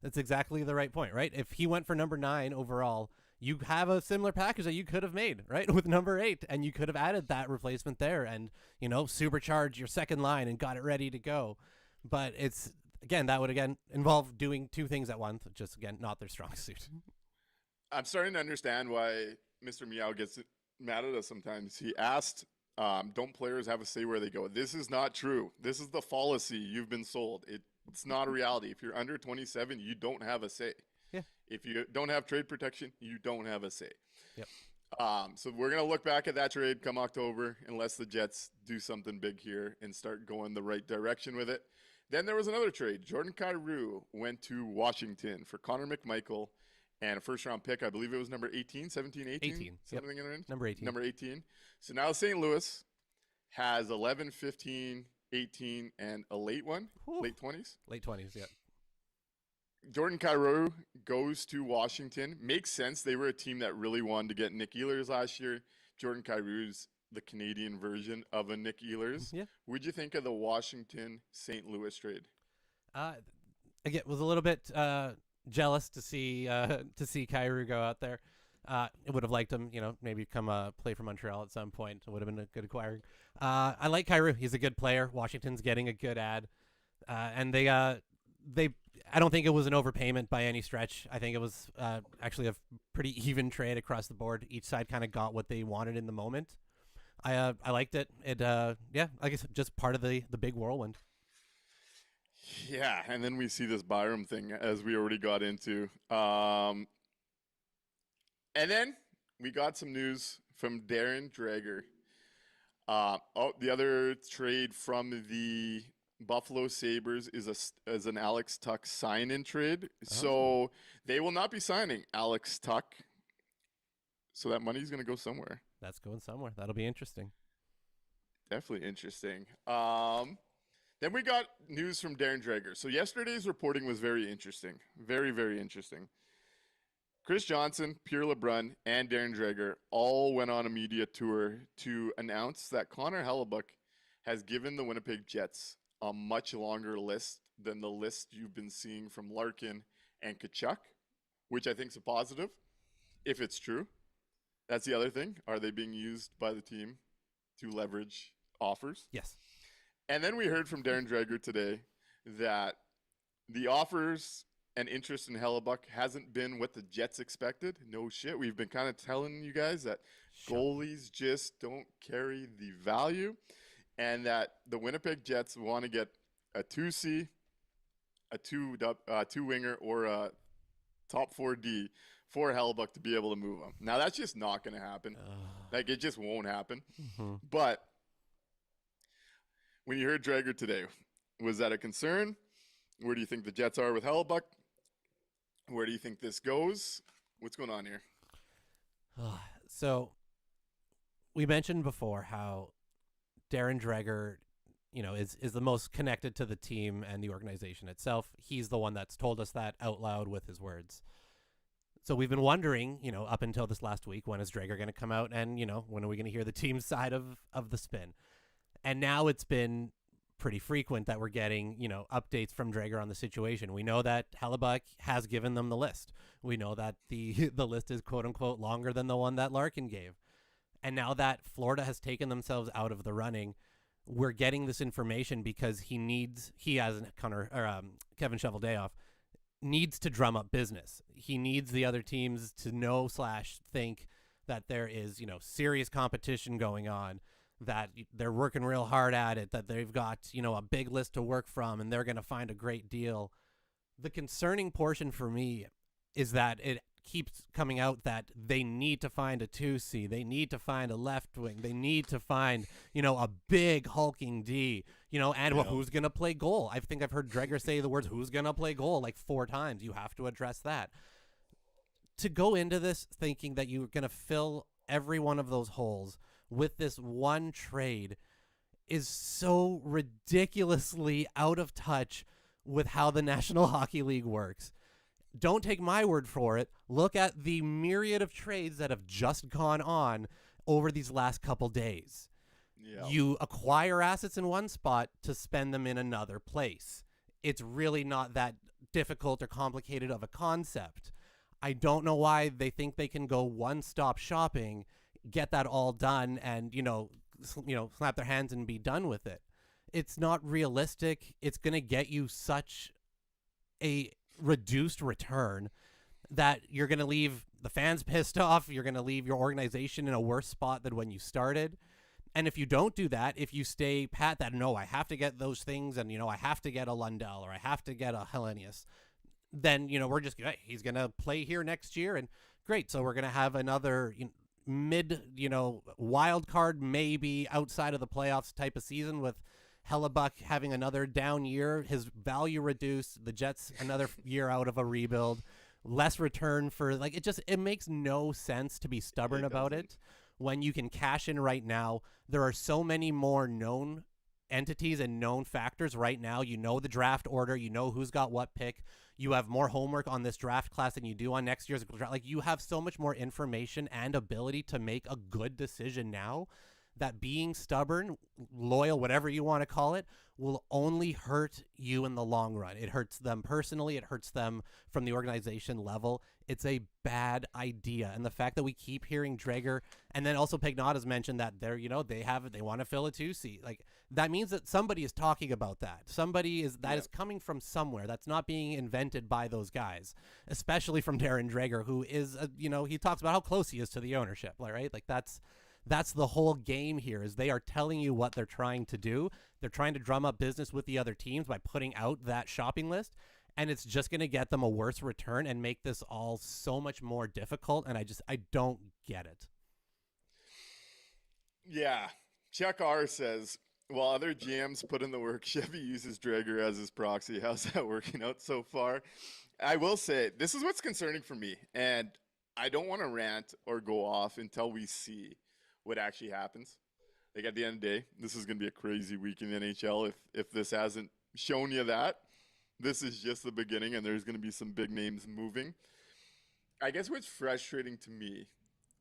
That's exactly the right point, right? If he went for number 9 overall, you have a similar package that you could have made, right, with number 8, and you could have added that replacement there and, supercharge your second line and got it ready to go. But it's, again, that would, involve doing 2 things at once, just, again, not their strong suit. I'm starting to understand why Mr. Meow gets mad at us sometimes. He asked, don't players have a say where they go? This is not true. This is the fallacy you've been sold. It's not a reality. If you're under 27, you don't have a say. Yeah. If you don't have trade protection, you don't have a say. Yep. So we're going to look back at that trade come October, unless the Jets do something big here and start going the right direction with it. Then there was another trade. Jordan Kyrou went to Washington for Connor McMichael and a first-round pick. I believe it was number 18, 17, 18? 18. Something in the range? Number 18. Number 18. So now St. Louis has 11, 15, 18, and a late one, late 20s. Late 20s, yeah. Jordan Kyrou goes to Washington. Makes sense. They were a team that really wanted to get Nick Ehlers last year. Jordan Kyrou's the Canadian version of a Nick Ehlers. Yeah. What'd you think of the Washington-St. Louis trade? Again, was a little bit jealous to see Kyrou go out there. I would have liked him, maybe come play for Montreal at some point. It would have been a good acquiring. I like Kyrou. He's a good player. Washington's getting a good ad. And they I don't think it was an overpayment by any stretch. I think it was actually a pretty even trade across the board. Each side kind of got what they wanted in the moment. I liked it. It I guess just part of the big whirlwind. Yeah, and then we see this Byram thing as we already got into. And then we got some news from Darren Dreger. The other trade from the Buffalo Sabres is an Alex Tuck sign-in trade. Oh. So they will not be signing Alex Tuck. So that money's going to go somewhere. That's going somewhere. That'll be interesting. Definitely interesting. Then we got news from Darren Dreger. So yesterday's reporting was very interesting. Very, very interesting. Chris Johnson, Pierre LeBrun, and Darren Dreger all went on a media tour to announce that Connor Hellebuyck has given the Winnipeg Jets a much longer list than the list you've been seeing from Larkin and Tkachuk, which I think is a positive, if it's true. That's the other thing. Are they being used by the team to leverage offers? Yes. And then we heard from Darren Dreger today that the offers and interest in Hellebuyck hasn't been what the Jets expected. No shit. We've been kind of telling you guys that goalies just don't carry the value, and that the Winnipeg Jets want to get a 2C, a two winger, or a top 4D for Hellebuyck to be able to move him. Now, that's just not going to happen. Like, it just won't happen. Mm-hmm. But when you heard Dreger today, was that a concern? Where do you think the Jets are with Hellebuyck? Where do you think this goes? What's going on here? So we mentioned before how Darren Dreger, is the most connected to the team and the organization itself. He's the one that's told us that out loud with his words. So we've been wondering, up until this last week, when is Dreger going to come out and, when are we going to hear the team's side of the spin? And now it's been pretty frequent that we're getting, updates from Dreger on the situation. We know that Hellebuyck has given them the list. We know that the list is quote unquote longer than the one that Larkin gave. And now that Florida has taken themselves out of the running, we're getting this information because he as Kevin Cheveldayoff needs to drum up business. He needs the other teams to know / think that there is, serious competition going on, that they're working real hard at it, that they've got, a big list to work from, and they're going to find a great deal. The concerning portion for me is that it keeps coming out that they need to find a 2C. They need to find a left wing. They need to find, a big hulking D, and well, who's going to play goal? I think I've heard Dreger say the words, who's going to play goal, like 4 times. You have to address that. To go into this thinking that you're going to fill every one of those holes with this one trade is so ridiculously out of touch with how the National Hockey League works. Don't take my word for it. Look at the myriad of trades that have just gone on over these last couple days. Yeah. You acquire assets in one spot to spend them in another place. It's really not that difficult or complicated of a concept. I don't know why they think they can go one-stop shopping, get that all done, and, slap their hands and be done with it. It's not realistic. It's going to get you such a reduced return that you're going to leave the fans pissed off. You're going to leave your organization in a worse spot than when you started. And if you don't do that, if you stay pat that, no, I have to get those things, and, I have to get a Lundell or I have to get a Hellenius, then, we're just, hey, he's going to play here next year. And great. So we're going to have another mid, wild card, maybe outside of the playoffs type of season with Hellebuck having another down year, his value reduced, the Jets another year out of a rebuild, less return for, it makes no sense to be stubborn about it when you can cash in right now. There are so many more known entities and known factors right now. The draft order, who's got what pick. You have more homework on this draft class than you do on next year's draft. You have so much more information and ability to make a good decision now, that being stubborn, loyal, whatever you want to call it, will only hurt you in the long run. It hurts them personally. It hurts them from the organization level. It's a bad idea. And the fact that we keep hearing Dreger, and then also Pagnotta's mentioned that they're, they want to fill a 2C. That means that somebody is talking about that. Somebody is coming from somewhere. That's not being invented by those guys, especially from Darren Dreger, who is, he talks about how close he is to the ownership, right? That's the whole game here, is they are telling you what they're trying to do. They're trying to drum up business with the other teams by putting out that shopping list, and it's just going to get them a worse return and make this all so much more difficult, and I don't get it. Yeah. Chuck R says, while other GMs put in the work, Chevy uses Dreger as his proxy. How's that working out so far? I will say, this is what's concerning for me, and I don't want to rant or go off until we see what actually happens. At the end of the day, this is going to be a crazy week in the NHL. If this hasn't shown you that, this is just the beginning, and there's going to be some big names moving. I guess what's frustrating to me,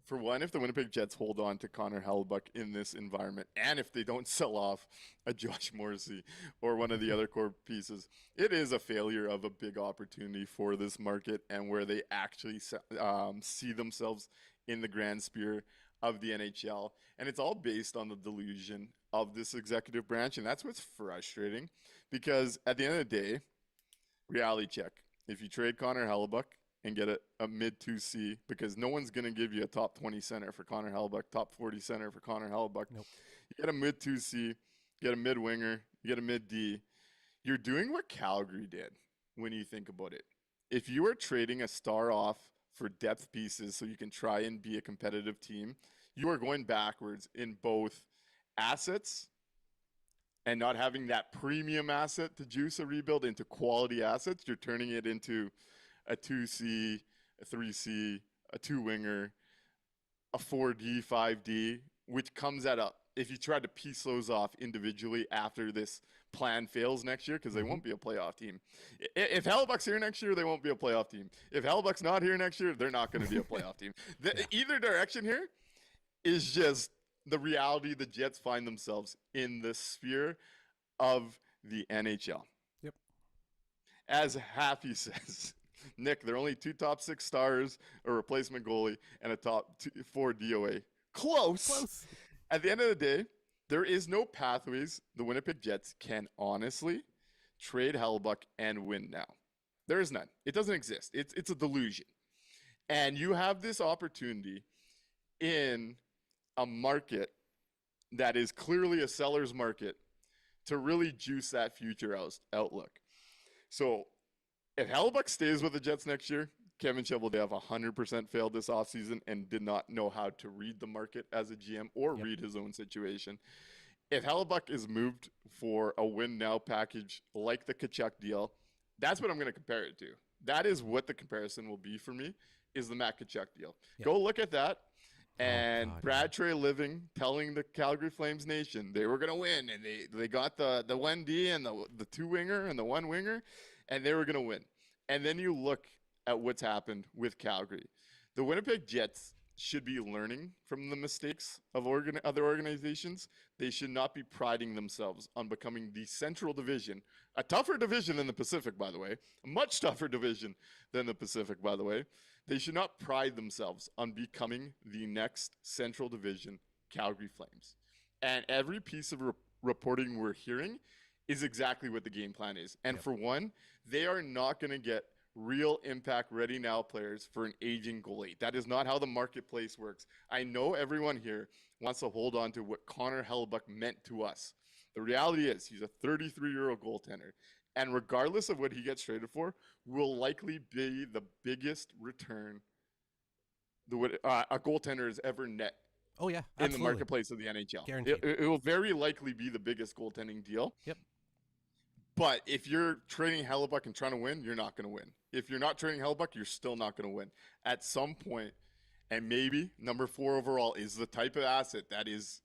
for one, if the Winnipeg Jets hold on to Connor Hellebuck in this environment, and if they don't sell off a Josh Morrissey or one of the other core pieces, it is a failure of a big opportunity for this market, and where they actually see themselves in the grand sphere of the NHL. And it's all based on the delusion of this executive branch. And that's what's frustrating, because at the end of the day, reality check. If you trade Connor Hellebuck and get a mid 2C, because no one's going to give you a top 20 center for Connor Hellebuck, top 40 center for Connor Hellebuck. Nope. You get a mid 2C, you get a mid winger, you get a mid D. You're doing what Calgary did when you think about it. If you are trading a star off for depth pieces so you can try and be a competitive team, you are going backwards in both assets and not having that premium asset to juice a rebuild into quality assets. You're turning it into a 2C, a 3C, a 2-winger, a 4D, 5D, which comes at if you try to piece those off individually after this plan fails next year, because they won't be a playoff team. If Hellebuck's here next year, they won't be a playoff team. If Hellebuck's not here next year, they're not going to be a playoff team. Either direction here is just the reality the Jets find themselves in the sphere of the NHL. Yep. As Happy says, Nick, there are only 2 top 6 stars, a replacement goalie, and a top 4 DOA. Close. At the end of the day, there is no pathways the Winnipeg Jets can honestly trade Hellebuck and win now. There is none. It doesn't exist. It's a delusion. And you have this opportunity in a market that is clearly a seller's market to really juice that future outlook. So if Hellebuck stays with the Jets next year, Kevin Cheveldayoff 100% failed this offseason and did not know how to read the market as a GM or read his own situation. If Hellebuck is moved for a win-now package like the Tkachuk deal, that's what I'm going to compare it to. That is what the comparison will be for me, is the Matt Tkachuk deal. Yep. Go look at that. And Brad Treliving telling the Calgary Flames Nation they were going to win. And they got the 1D and the 2-winger and the 1-winger, and they were going to win. And then you look at what's happened with Calgary. The Winnipeg Jets should be learning from the mistakes of other organizations. They should not be priding themselves on becoming the Central Division, a tougher division than the Pacific, by the way, a much tougher division than the Pacific, by the way. They should not pride themselves on becoming the next Central Division Calgary Flames. And every piece of reporting we're hearing is exactly what the game plan is. And for one, they are not going to get real impact ready now players for an aging goalie. That is not how the marketplace works. I know everyone here wants to hold on to what Connor Hellebuck meant to us. The reality is he's a 33-year-old goaltender. And regardless of what he gets traded for, will likely be the biggest return a goaltender has ever net in the marketplace of the NHL. It will very likely be the biggest goaltending deal. Yep. But if you're trading Hellebuck and trying to win, you're not going to win. If you're not trading Hellebuck, you're still not going to win. At some point, and maybe number 4 overall is the type of asset that is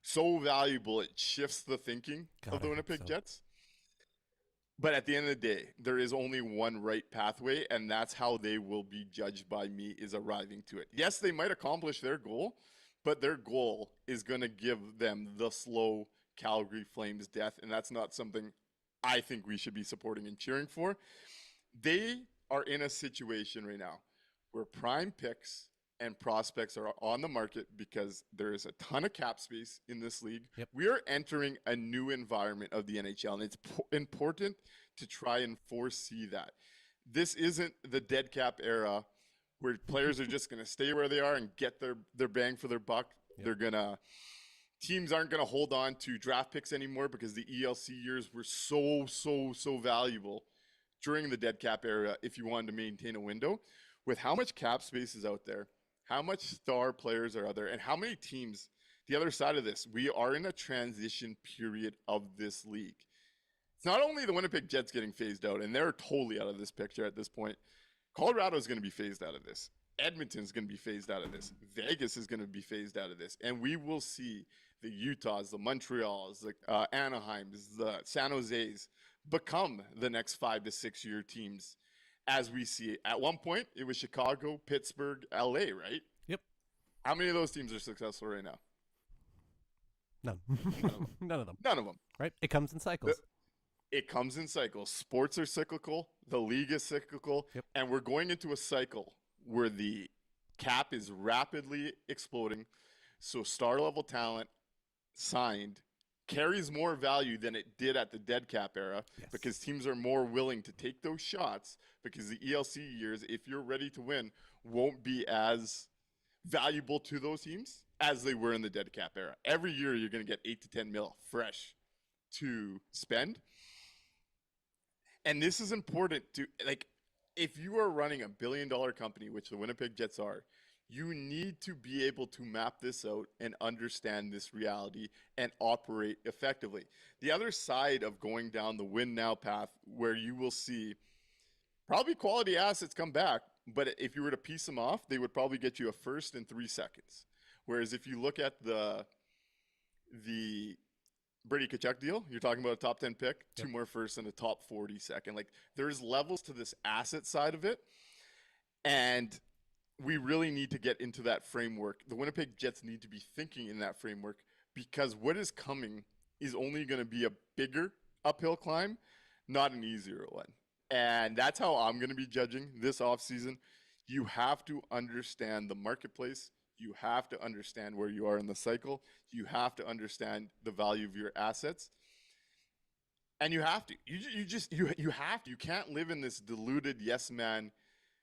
so valuable it shifts the thinking of the Winnipeg Jets. But at the end of the day, there is only one right pathway, and that's how they will be judged by me, is arriving to it. Yes, they might accomplish their goal, but their goal is going to give them the slow Calgary Flames death, and that's not something I think we should be supporting and cheering for. They are in a situation right now where prime picks and prospects are on the market because there is a ton of cap space in this league. Yep. We are entering a new environment of the NHL, and it's important to try and foresee that. This isn't the dead cap era where players are just going to stay where they are and get their bang for their buck. Yep. Teams aren't going to hold on to draft picks anymore because the ELC years were so valuable during the dead cap era if you wanted to maintain a window. With how much cap space is out there, how much star players are out there, and how many teams, the other side of this, we are in a transition period of this league. It's not only the Winnipeg Jets getting phased out, and they're totally out of this picture at this point. Colorado is going to be phased out of this. Edmonton is going to be phased out of this. Vegas is going to be phased out of this. And we will see the Utahs, the Montreals, the Anaheims, the San Jose's become the next 5 to 6 year teams as we see it. At one point, it was Chicago, Pittsburgh, LA, right? Yep. How many of those teams are successful right now? None. None of them. None of them. Right? It comes in cycles. It comes in cycles. Sports are cyclical. The league is cyclical. Yep. And we're going into a cycle where the cap is rapidly exploding. So star-level talent signed carries more value than it did at the dead cap era because teams are more willing to take those shots because the ELC years, if you're ready to win, won't be as valuable to those teams as they were in the dead cap era. Every year you're going to get 8 to 10 mil fresh to spend. And this is important to, like, if you are running $1 billion company, which the Winnipeg Jets are, you need to be able to map this out and understand this reality and operate effectively. The other side of going down the win now path, where you will see probably quality assets come back, but if you were to piece them off, they would probably get you a first in 3 seconds. Whereas if you look at the Brady Tkachuk deal, you're talking about a top 10 pick, 2 more firsts and a top 40 second. Like, there's levels to this asset side of it. And we really need to get into that framework. The Winnipeg Jets need to be thinking in that framework because what is coming is only going to be a bigger uphill climb, not an easier one. And that's how I'm going to be judging this offseason. You have to understand the marketplace. You have to understand where you are in the cycle. You have to understand the value of your assets. And you have to. You have to. You can't live in this diluted yes man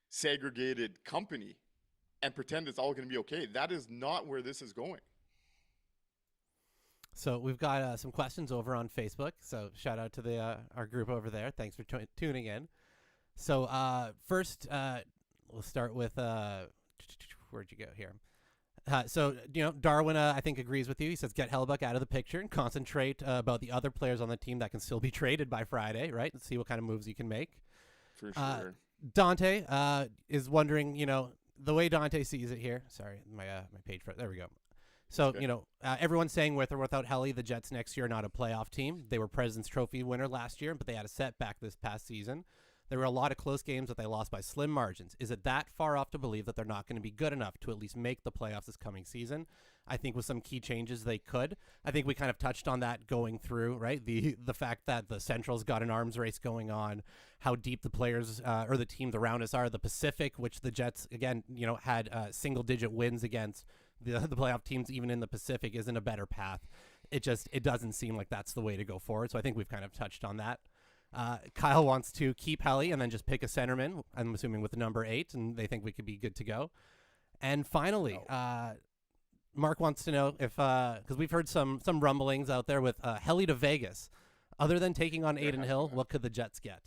segregated company and pretend it's all going to be okay. That is not where this is going. So we've got some questions over on Facebook. So shout out to the our group over there. Thanks for tuning in. So first, we'll start with where'd you go here? So Darwin, I think agrees with you. He says get Hellebuyck out of the picture and concentrate about the other players on the team that can still be traded by Friday, right? And see what kind of moves you can make. For sure. Dante is wondering, the way Dante sees it here. Sorry, my page. There we go. So, okay. Everyone's saying with or without Helly, the Jets next year are not a playoff team. They were President's Trophy winner last year, but they had a setback this past season. There were a lot of close games that they lost by slim margins. Is it that far off to believe that they're not going to be good enough to at least make the playoffs this coming season? I think with some key changes they could. I think we kind of touched on that going through, right? The fact that the Central's got an arms race going on, how deep the players or the teams around us are. The Pacific, which the Jets, again, had single-digit wins against. The playoff teams, even in the Pacific, isn't a better path. It doesn't seem like that's the way to go forward. So I think we've kind of touched on that. Kyle wants to keep Helly and then just pick a centerman, I'm assuming with the number 8, and they think we could be good to go. And finally, Mark wants to know if, because we've heard some rumblings out there with Helly to Vegas. Other than taking on Aiden Hill, what could the Jets get?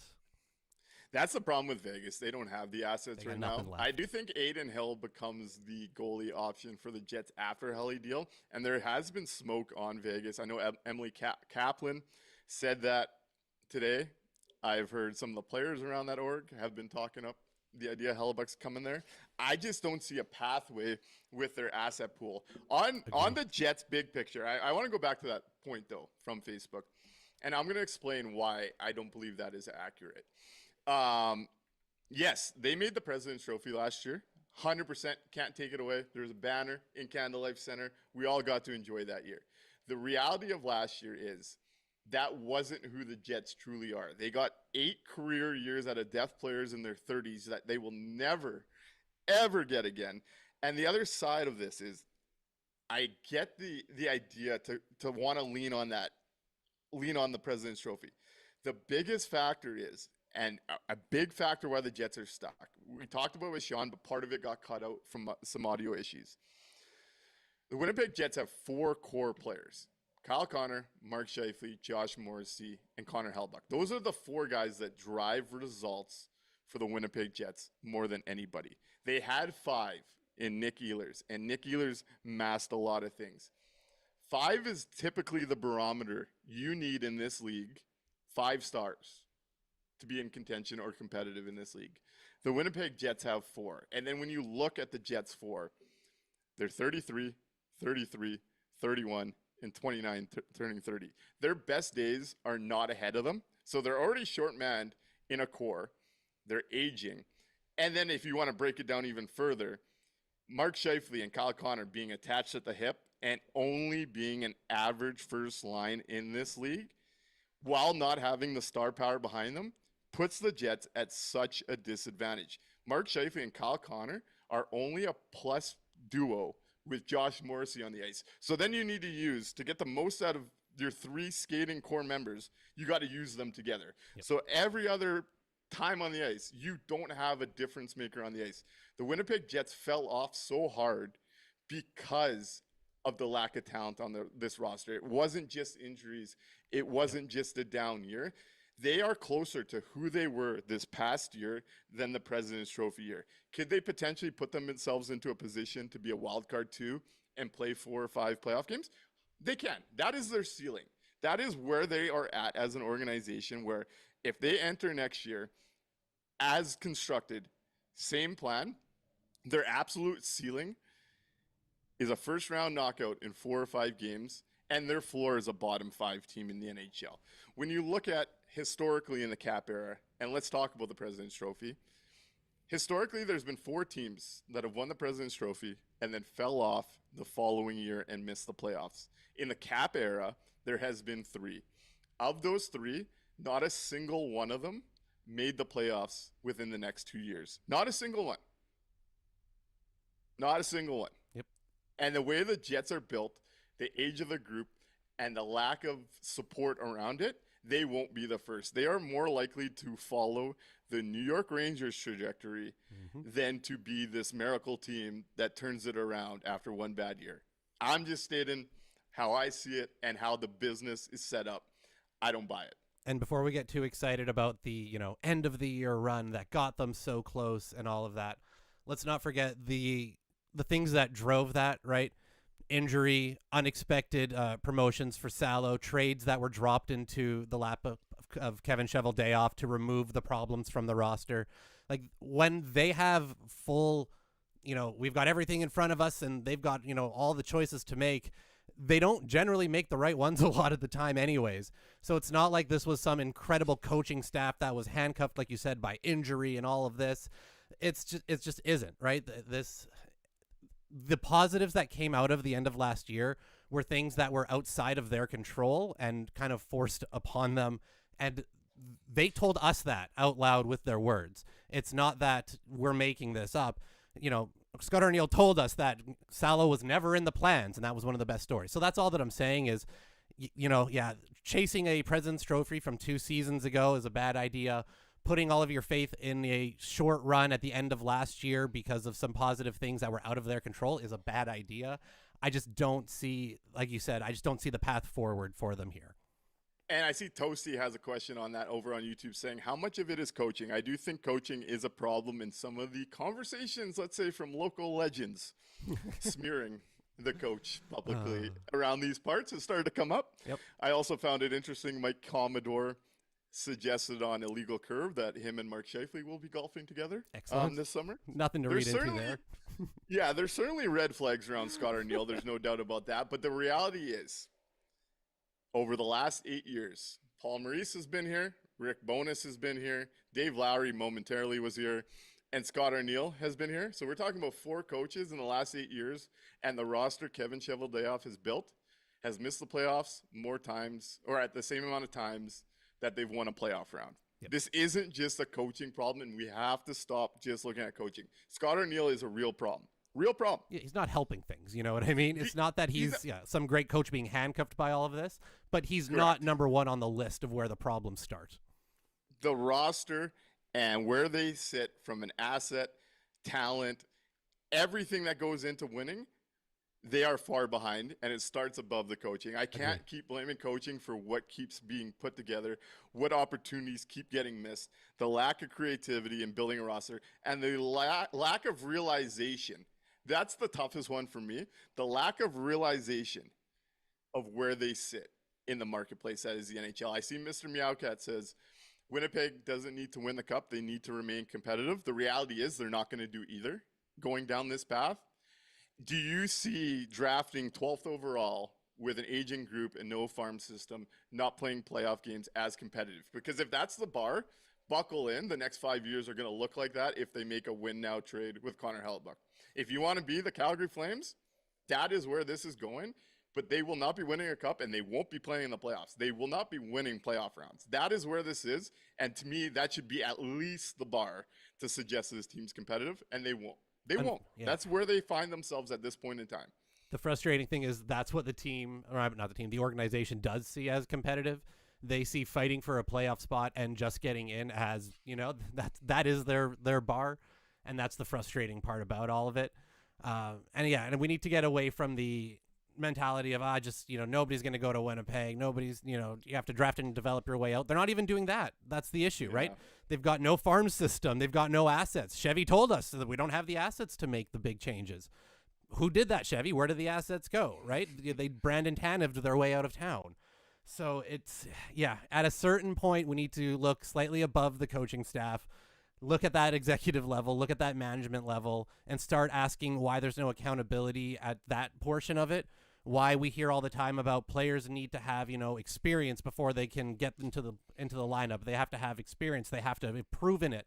That's the problem with Vegas. They don't have the assets right now. Left. I do think Aiden Hill becomes the goalie option for the Jets after Helly deal, and there has been smoke on Vegas. I know Emily Kaplan said that today. I've heard some of the players around that org have been talking up the idea Hellebuck's coming there. I just don't see a pathway with their asset pool. On the Jets' big picture, I want to go back to that point, though, from Facebook, and I'm going to explain why I don't believe that is accurate. Yes, they made the President's Trophy last year. 100% can't take it away. There was a banner in Canada Life Center. We all got to enjoy that year. The reality of last year is that wasn't who the Jets truly are. They got 8 career years out of deaf players in their 30s that they will never, ever get again. And the other side of this is I get the idea to want to lean on the President's Trophy. The biggest factor is, and a big factor why the Jets are stuck. We talked about it with Sean, but part of it got cut out from some audio issues. The Winnipeg Jets have 4 core players. Kyle Connor, Mark Scheifele, Josh Morrissey, and Connor Hellebuyck. Those are the 4 guys that drive results for the Winnipeg Jets more than anybody. They had 5 in Nick Ehlers, and Nick Ehlers masked a lot of things. 5 is typically the barometer you need in this league, 5 stars, to be in contention or competitive in this league. The Winnipeg Jets have 4. And then when you look at the Jets 4, they're 33, 33, 31, and 29 turning 30. Their best days are not ahead of them. So they're already short-manned in a core. They're aging. And then if you want to break it down even further, Mark Scheifele and Kyle Connor being attached at the hip and only being an average first line in this league while not having the star power behind them puts the Jets at such a disadvantage. Mark Scheifele and Kyle Connor are only a plus duo with Josh Morrissey on the ice. So then you need to use, to get the most out of your 3 skating core members, you got to use them together. Yep. So every other time on the ice, you don't have a difference maker on the ice. The Winnipeg Jets fell off so hard because of the lack of talent on this roster. It wasn't just injuries. It wasn't just a down year. They are closer to who they were this past year than the President's Trophy year. Could they potentially put themselves into a position to be a wild card 2 and play 4 or 5 playoff games? They can. That is their ceiling. That is where they are at as an organization, where if they enter next year as constructed, same plan, their absolute ceiling is a first-round knockout in 4 or 5 games, and their floor is a bottom 5 team in the NHL. When you look at historically in the cap era, and let's talk about the President's Trophy. Historically, there's been 4 teams that have won the President's Trophy and then fell off the following year and missed the playoffs. In the cap era, there has been 3. Of those 3, not a single one of them made the playoffs within the next 2 years. Not a single one. Not a single one. Yep. And the way the Jets are built, the age of the group, and the lack of support around it, they won't be the first. They are more likely to follow the New York Rangers trajectory than to be this miracle team that turns it around after one bad year. I'm just stating how I see it and how the business is set up. I don't buy it. And before we get too excited about the, end of the year run that got them so close and all of that, let's not forget the things that drove that, right? Injury, unexpected promotions for Salo, trades that were dropped into the lap of Kevin Cheveldayoff to remove the problems from the roster. Like, when they have full, we've got everything in front of us and they've got, all the choices to make, they don't generally make the right ones a lot of the time anyways. So it's not like this was some incredible coaching staff that was handcuffed, like you said, by injury and all of this. It just isn't, right? The positives that came out of the end of last year were things that were outside of their control and kind of forced upon them. And they told us that out loud with their words. It's not that we're making this up. Scott Arniel told us that Salo was never in the plans, and that was one of the best stories. So that's all that I'm saying is, chasing a President's Trophy from 2 seasons ago is a bad idea. Putting all of your faith in a short run at the end of last year because of some positive things that were out of their control is a bad idea. I just don't see, like you said, the path forward for them here. And I see Toasty has a question on that over on YouTube saying, how much of it is coaching? I do think coaching is a problem in some of the conversations, let's say, from local legends smearing the coach publicly around these parts has started to come up. Yep. I also found it interesting. Mike Commodore suggested on Illegal Curve that him and Mark Scheifele will be golfing together this summer. Nothing to read into there. Yeah, there's certainly red flags around Scott Arniel. There's no doubt about that. But the reality is, over the last 8 years, Paul Maurice has been here, Rick Bowness has been here, Dave Lowry momentarily was here, and Scott Arniel has been here. So we're talking about 4 coaches in the last 8 years, and the roster Kevin Cheveldayoff has built has missed the playoffs more times, or at the same amount of times that they've won a playoff round. Yep. This isn't just a coaching problem, and we have to stop just looking at coaching. Scott Arniel is a real problem. Real problem. Yeah, he's not helping things, you know what I mean? It's not that he's some great coach being handcuffed by all of this, but he's not number one on the list of where the problems start. The roster and where they sit from an asset, talent, everything that goes into winning, they are far behind, and it starts above the coaching. I can't keep blaming coaching for what keeps being put together, what opportunities keep getting missed, the lack of creativity in building a roster, and the lack of realization. That's the toughest one for me. The lack of realization of where they sit in the marketplace, that is the NHL. I see Mr. Meowcat says, Winnipeg doesn't need to win the cup. They need to remain competitive. The reality is they're not going to do either going down this path. Do you see drafting 12th overall with an aging group and no farm system, not playing playoff games as competitive? Because if that's the bar, buckle in. The next 5 years are going to look like that if they make a win-now trade with Connor Hellebuyck. If you want to be the Calgary Flames, that is where this is going. But they will not be winning a cup, and they won't be playing in the playoffs. They will not be winning playoff rounds. That is where this is. And to me, that should be at least the bar to suggest this team's competitive, and they won't. They won't. Yeah. That's where they find themselves at this point in time. The frustrating thing is that's what the team, or not the team, the organization does see as competitive. They see fighting for a playoff spot and just getting in as, that is their bar. And that's the frustrating part about all of it. And we need to get away from the mentality of, nobody's going to go to Winnipeg. Nobody's, you have to draft and develop your way out. They're not even doing that. That's the issue, right? They've got no farm system. They've got no assets. Chevy told us that we don't have the assets to make the big changes. Who did that, Chevy? Where did the assets go, right? They Brandon Tanev'd their way out of town. So it's, at a certain point, we need to look slightly above the coaching staff, look at that executive level, look at that management level, and start asking why there's no accountability at that portion of it. Why we hear all the time about players need to have, experience before they can get into the lineup. They have to have experience. They have to have proven it.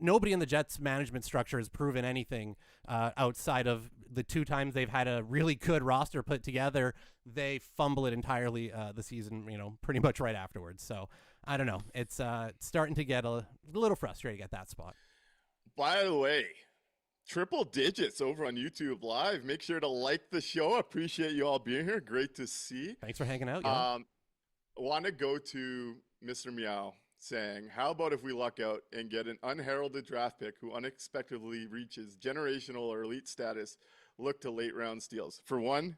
Nobody in the Jets management structure has proven anything outside of the 2 times they've had a really good roster put together. They fumble it entirely the season, pretty much right afterwards. So I don't know. It's starting to get a little frustrating at that spot. By the way, triple digits over on YouTube Live. Make sure to like the show. Appreciate you all being here. Great to see. Thanks for hanging out. want to go to Mr. Meow saying, how about if we luck out and get an unheralded draft pick who unexpectedly reaches generational or elite status, look to late round steals? For one,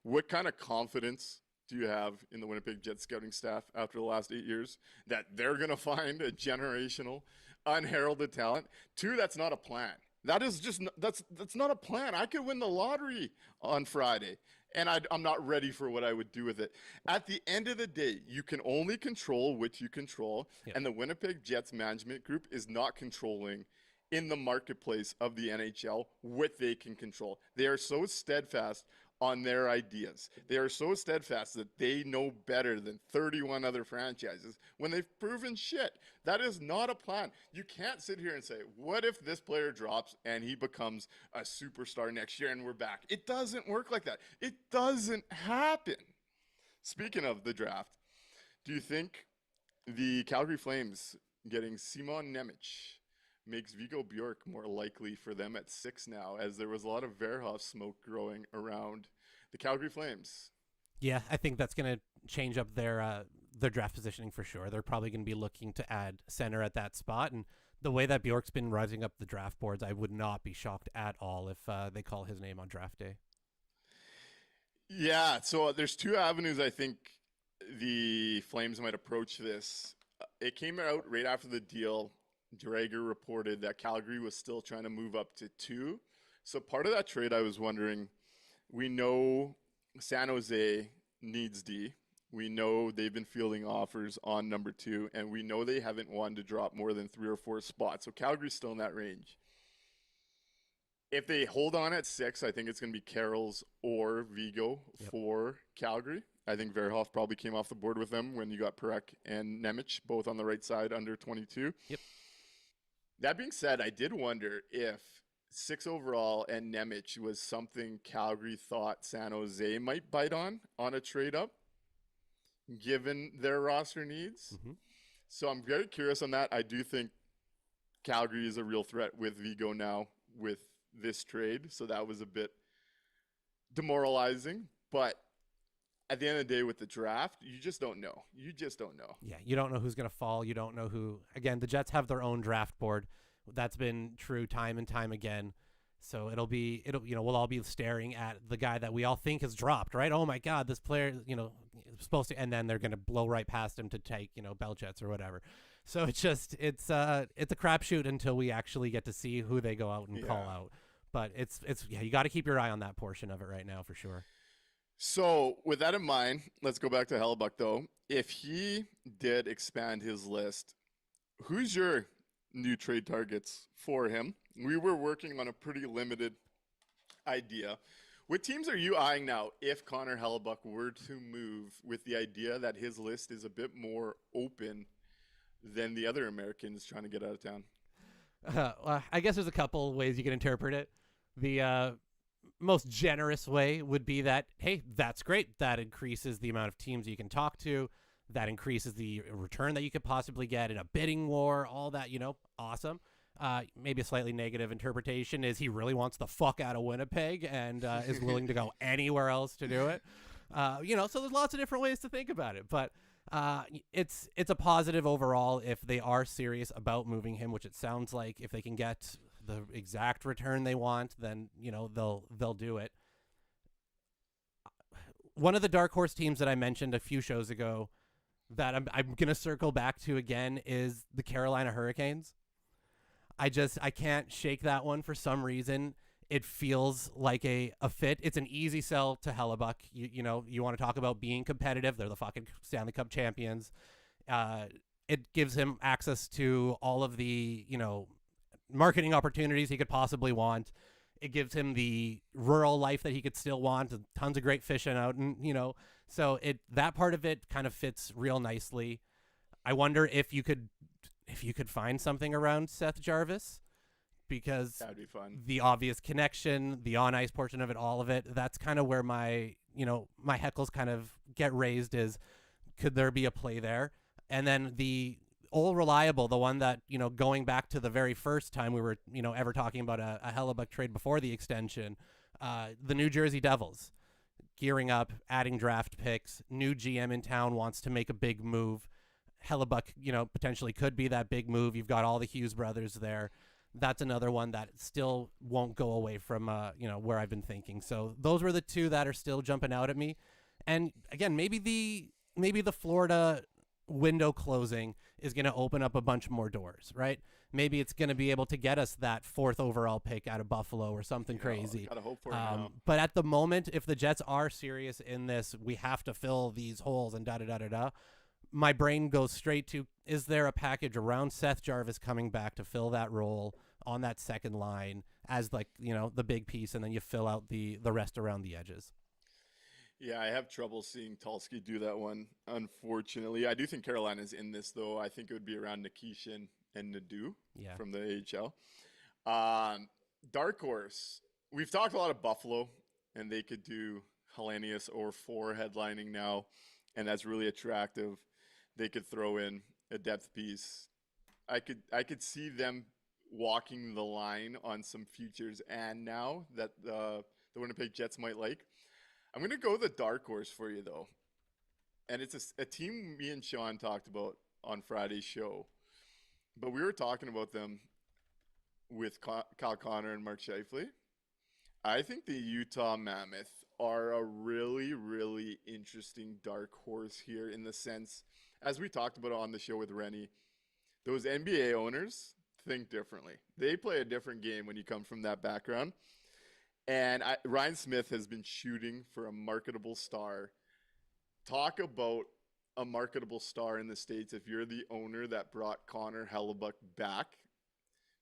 what kind of confidence do you have in the Winnipeg Jets scouting staff after the last 8 years that they're going to find a generational, unheralded talent? Two, that's not a plan. That is just that's not a plan. I could win the lottery on Friday, and I'm not ready for what I would do with it. At the end of the day, you can only control what you control, and the Winnipeg Jets management group is not controlling in the marketplace of the NHL what they can control. They are so steadfast on their ideas. They are so steadfast that they know better than 31 other franchises when they've proven shit. That is not a plan. You can't sit here and say, what if this player drops and he becomes a superstar next year and we're back? It doesn't work like that. It doesn't happen. Speaking of the draft, do you think the Calgary Flames getting Simon Nemec makes Viggo Bjork more likely for them at 6 now, as there was a lot of Verhoff smoke growing around the Calgary Flames? Yeah, I think that's going to change up their draft positioning for sure. They're probably going to be looking to add center at that spot, and the way that Bjork's been rising up the draft boards, I would not be shocked at all if they call his name on draft day. Yeah, so there's two avenues I think the Flames might approach this. It came out right after the deal. Drager reported that Calgary was still trying to move up to 2. So part of that trade, I was wondering, we know San Jose needs D. We know they've been fielding offers on number 2, and we know they haven't wanted to drop more than 3 or 4 spots. So Calgary's still in that range. If they hold on at 6, I think it's going to be Carroll's or Vigo for Calgary. I think Verhoff probably came off the board with them when you got Perek and Nemec, both on the right side under 22. Yep. That being said, I did wonder if 6 overall and Nemec was something Calgary thought San Jose might bite on a trade up, given their roster needs. Mm-hmm. So I'm very curious on that. I do think Calgary is a real threat with Vigo now with this trade. So that was a bit demoralizing. But at the end of the day with the draft, you just don't know. You just don't know. Yeah, you don't know who's going to fall. You don't know who. Again, the Jets have their own draft board. That's been true time and time again. So we'll all be staring at the guy that we all think has dropped, right? Oh my God, this player, supposed to, and then they're going to blow right past him to take, Bell Jets or whatever. So it's a crapshoot until we actually get to see who they go out and call out. But you got to keep your eye on that portion of it right now for sure. So with that in mind, let's go back to Hellebuyck though. If he did expand his list, who's your new trade targets for him? We were working on a pretty limited idea. What teams are you eyeing now if Connor Hellebuyck were to move, with the idea that his list is a bit more open than the other Americans trying to get out of town? I guess there's a couple ways you can interpret it. The most generous way would be that, hey, that's great. That increases the amount of teams you can talk to. That increases the return that you could possibly get in a bidding war, all that, awesome. Maybe a slightly negative interpretation is he really wants the fuck out of Winnipeg and is willing to go anywhere else to do it. So there's lots of different ways to think about it. But it's a positive overall if they are serious about moving him, which it sounds like. If they can get the exact return they want, then they'll do it. One of the dark horse teams that I mentioned a few shows ago that I'm gonna circle back to again is the Carolina Hurricanes. I can't shake that one for some reason. It feels like a fit. It's an easy sell to Hellebuyck. You want to talk about being competitive. They're the fucking Stanley Cup champions. It gives him access to all of the marketing opportunities he could possibly want. It gives him the rural life that he could still want, tons of great fishing out, and so that part of it kind of fits real nicely. I wonder if you could find something around Seth Jarvis, because that'd be fun. The obvious connection, the on ice portion of it, all of it, that's kind of where my heckles kind of get raised is, could there be a play there? And then the All Reliable, the one that, going back to the very first time we were, ever talking about a Hellebuyck trade before the extension, the New Jersey Devils. gearing up, adding draft picks. New GM in town wants to make a big move. Hellebuck, potentially could be that big move. You've got all the Hughes brothers there. That's another one that still won't go away from, where I've been thinking. So those were the two that are still jumping out at me. And again, maybe the Florida window closing is going to open up a bunch more doors, right? Maybe it's going to be able to get us that 4th overall pick out of Buffalo or something crazy. Gotta hope for it now. But at the moment, if the Jets are serious in this, we have to fill these holes and da-da-da-da-da. My brain goes straight to, is there a package around Seth Jarvis coming back to fill that role on that second line as the big piece, and then you fill out the rest around the edges? Yeah, I have trouble seeing Tulsky do that one, unfortunately. I do think Carolina's in this, though. I think it would be around Nikishin and Nadeau from the AHL. Dark Horse. We've talked a lot of Buffalo, and they could do Hellenius or 4 headlining now, and that's really attractive. They could throw in a depth piece. I could see them walking the line on some futures and now that the Winnipeg Jets might like. I'm going to go the dark horse for you, though. And it's a team me and Sean talked about on Friday's show. But we were talking about them with Kyle Connor and Mark Scheifele. I think the Utah Mammoth are a really, really interesting dark horse here in the sense, as we talked about on the show with Rennie, those NBA owners think differently. They play a different game when you come from that background. And Ryan Smith has been shooting for a marketable star. Talk about a marketable star in the States if you're the owner that brought Connor Hellebuck back.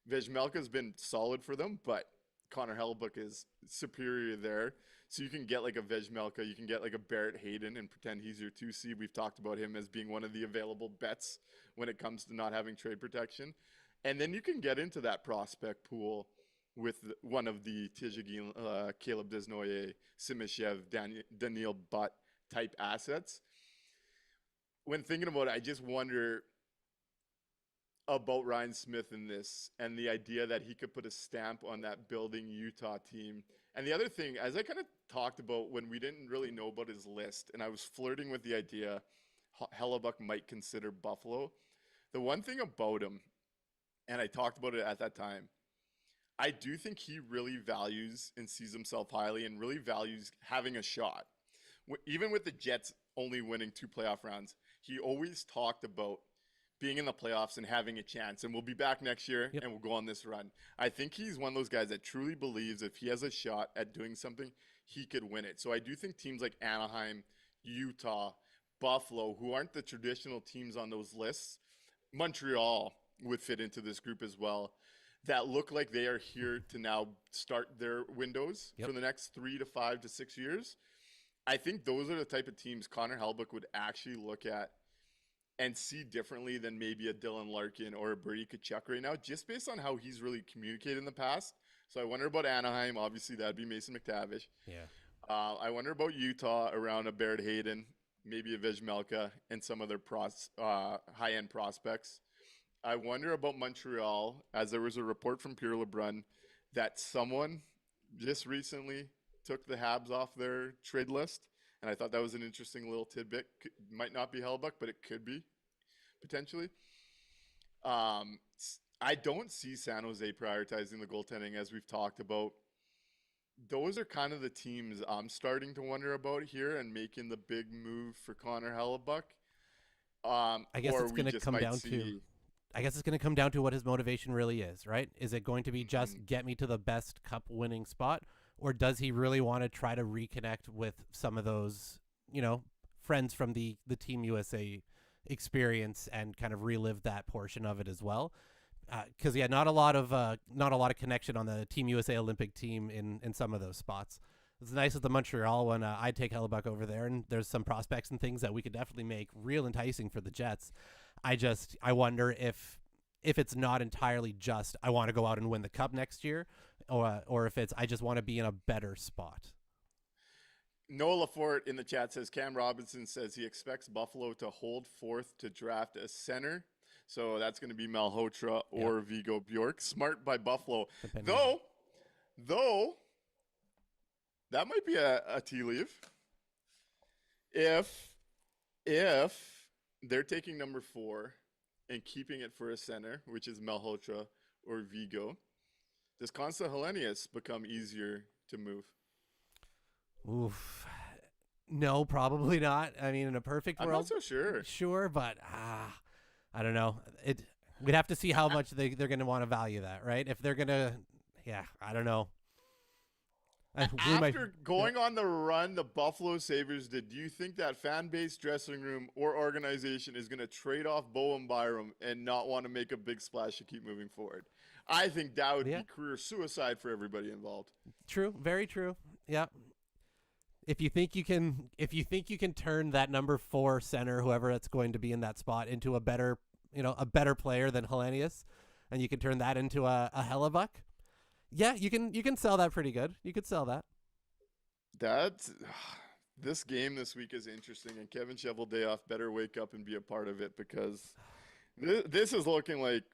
Vejmelka's been solid for them, but Connor Hellebuck is superior there. So you can get like a Vejmelka, you can get like a Barrett Hayden and pretend he's your 2C. We've talked about him as being one of the available bets when it comes to not having trade protection. And then you can get into that prospect pool with one of the Tijagin, Caleb Desnoyer, Simishev, Daniil Butt type assets. When thinking about it, I just wonder about Ryan Smith in this and the idea that he could put a stamp on that building Utah team. And the other thing, as I kind of talked about when we didn't really know about his list, and I was flirting with the idea Hellebuck might consider Buffalo, the one thing about him, and I talked about it at that time, I do think he really values and sees himself highly and really values having a shot. Even with the Jets only winning 2 playoff rounds, he always talked about being in the playoffs and having a chance. And we'll be back next year and we'll go on this run. I think he's one of those guys that truly believes if he has a shot at doing something, he could win it. So I do think teams like Anaheim, Utah, Buffalo, who aren't the traditional teams on those lists, Montreal would fit into this group as well, that look like they are here to now start their windows for the next 3 to 5 to 6 years. I think those are the type of teams Connor Hellebuck would actually look at and see differently than maybe a Dylan Larkin or a Brady Tkachuk right now, just based on how he's really communicated in the past. So I wonder about Anaheim. Obviously, that'd be Mason McTavish. Yeah. I wonder about Utah around a Barrett Hayden, maybe a Vejmelka, and some of their high-end prospects. I wonder about Montreal, as there was a report from Pierre LeBrun that someone just recently took the Habs off their trade list. And I thought that was an interesting little tidbit. Might not be Hellebuck, but it could be, potentially. I don't see San Jose prioritizing the goaltending, as we've talked about. Those are kind of the teams I'm starting to wonder about here and making the big move for Connor Hellebuck. I guess it's going to come down to... I guess it's going to come down to what his motivation really is, right? Is it going to be just get me to the best cup winning spot, or does he really want to try to reconnect with some of those, friends from the Team USA experience and kind of relive that portion of it as well? Because not a lot of connection on the Team USA Olympic team in some of those spots. It's nice at the Montreal one. I'd take Hellebuck over there, and there's some prospects and things that we could definitely make real enticing for the Jets. I wonder if it's not entirely just I want to go out and win the cup next year, or if it's I just want to be in a better spot. Noah Lafort in the chat says Cam Robinson says he expects Buffalo to hold fourth to draft a center. So that's going to be Malhotra or Vigo Bjork. Smart by Buffalo. Though that might be a tea leaf. If they're taking number 4 and keeping it for a center, which is Malhotra or Vigo, does Consta Helenius become easier to move? Oof. No, probably not. I mean, in a perfect I'm world, not so sure. sure, but I don't know. We'd have to see how much they're going to want to value that, right? If they're going to, yeah, I don't know. After going on the run the Buffalo Sabres did, do you think that fan base, dressing room, or organization is going to trade off Bo and Byram and not want to make a big splash to keep moving forward? I think that would be career suicide for everybody involved. True, very true. Yeah. If you think you can turn that number 4 center, whoever that's going to be in that spot, into a better player than Helenius, and you can turn that into a Hellebuck, yeah, you can sell that pretty good. You could sell that. This game this week is interesting, and Kevin Cheveldayoff better wake up and be a part of it, because this is looking like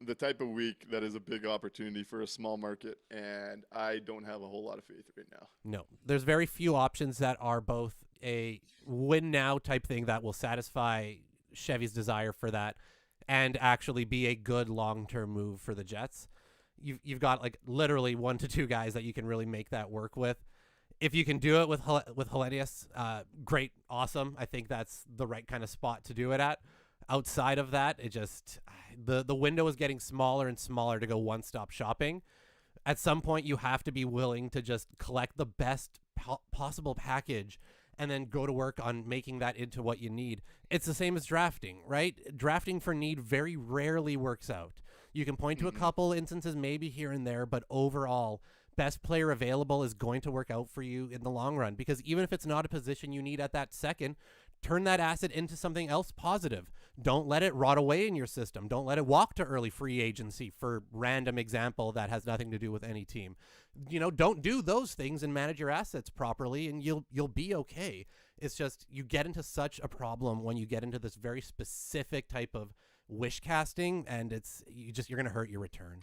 the type of week that is a big opportunity for a small market, and I don't have a whole lot of faith right now. No, there's very few options that are both a win now type thing that will satisfy Chevy's desire for that and actually be a good long-term move for the Jets. You've got like literally 1 to 2 guys that you can really make that work with. If you can do it with Helenius, great, awesome. I think that's the right kind of spot to do it at. Outside of that, it just the window is getting smaller and smaller to go one-stop shopping. At some point, you have to be willing to just collect the best possible package and then go to work on making that into what you need. It's the same as drafting, right? Drafting for need very rarely works out. You can point to a couple instances maybe here and there, but overall, best player available is going to work out for you in the long run, because even if it's not a position you need at that second, turn that asset into something else positive. Don't let it rot away in your system. Don't let it walk to early free agency, for random example that has nothing to do with any team. Don't do those things and manage your assets properly, and you'll be okay. It's just you get into such a problem when you get into this very specific type of wish casting, and you're going to hurt your return.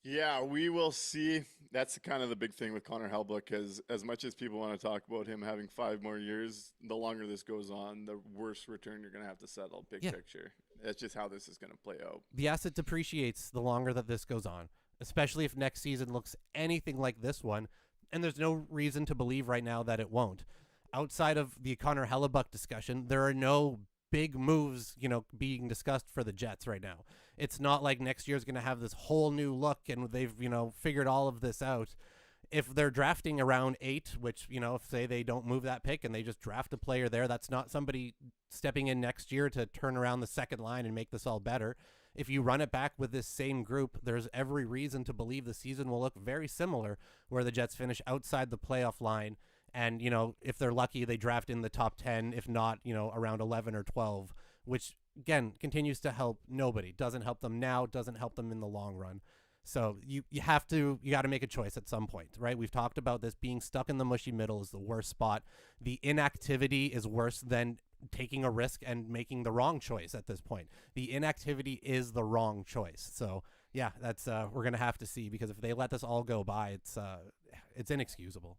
Yeah, we will see. That's kind of the big thing with Connor Hellebuyck, because as much as people want to talk about him having 5 more years, the longer this goes on, the worse return you're going to have to settle. Big picture. That's just how this is going to play out. The asset depreciates the longer that this goes on, especially if next season looks anything like this one, and there's no reason to believe right now that it won't. Outside of the Connor Hellebuyck discussion, there are no big moves, being discussed for the Jets right now. It's not like next year's going to have this whole new look and they've, figured all of this out. If they're drafting around 8, which, if say they don't move that pick and they just draft a player there, that's not somebody stepping in next year to turn around the second line and make this all better. If you run it back with this same group, there's every reason to believe the season will look very similar, where the Jets finish outside the playoff line. And, if they're lucky, they draft in the top 10, if not, around 11 or 12, which, again, continues to help nobody. Doesn't help them now, doesn't help them in the long run. So you got to make a choice at some point, right? We've talked about this. Being stuck in the mushy middle is the worst spot. The inactivity is worse than taking a risk and making the wrong choice at this point. The inactivity is the wrong choice. So, yeah, that's we're going to have to see, because if they let this all go by, it's inexcusable.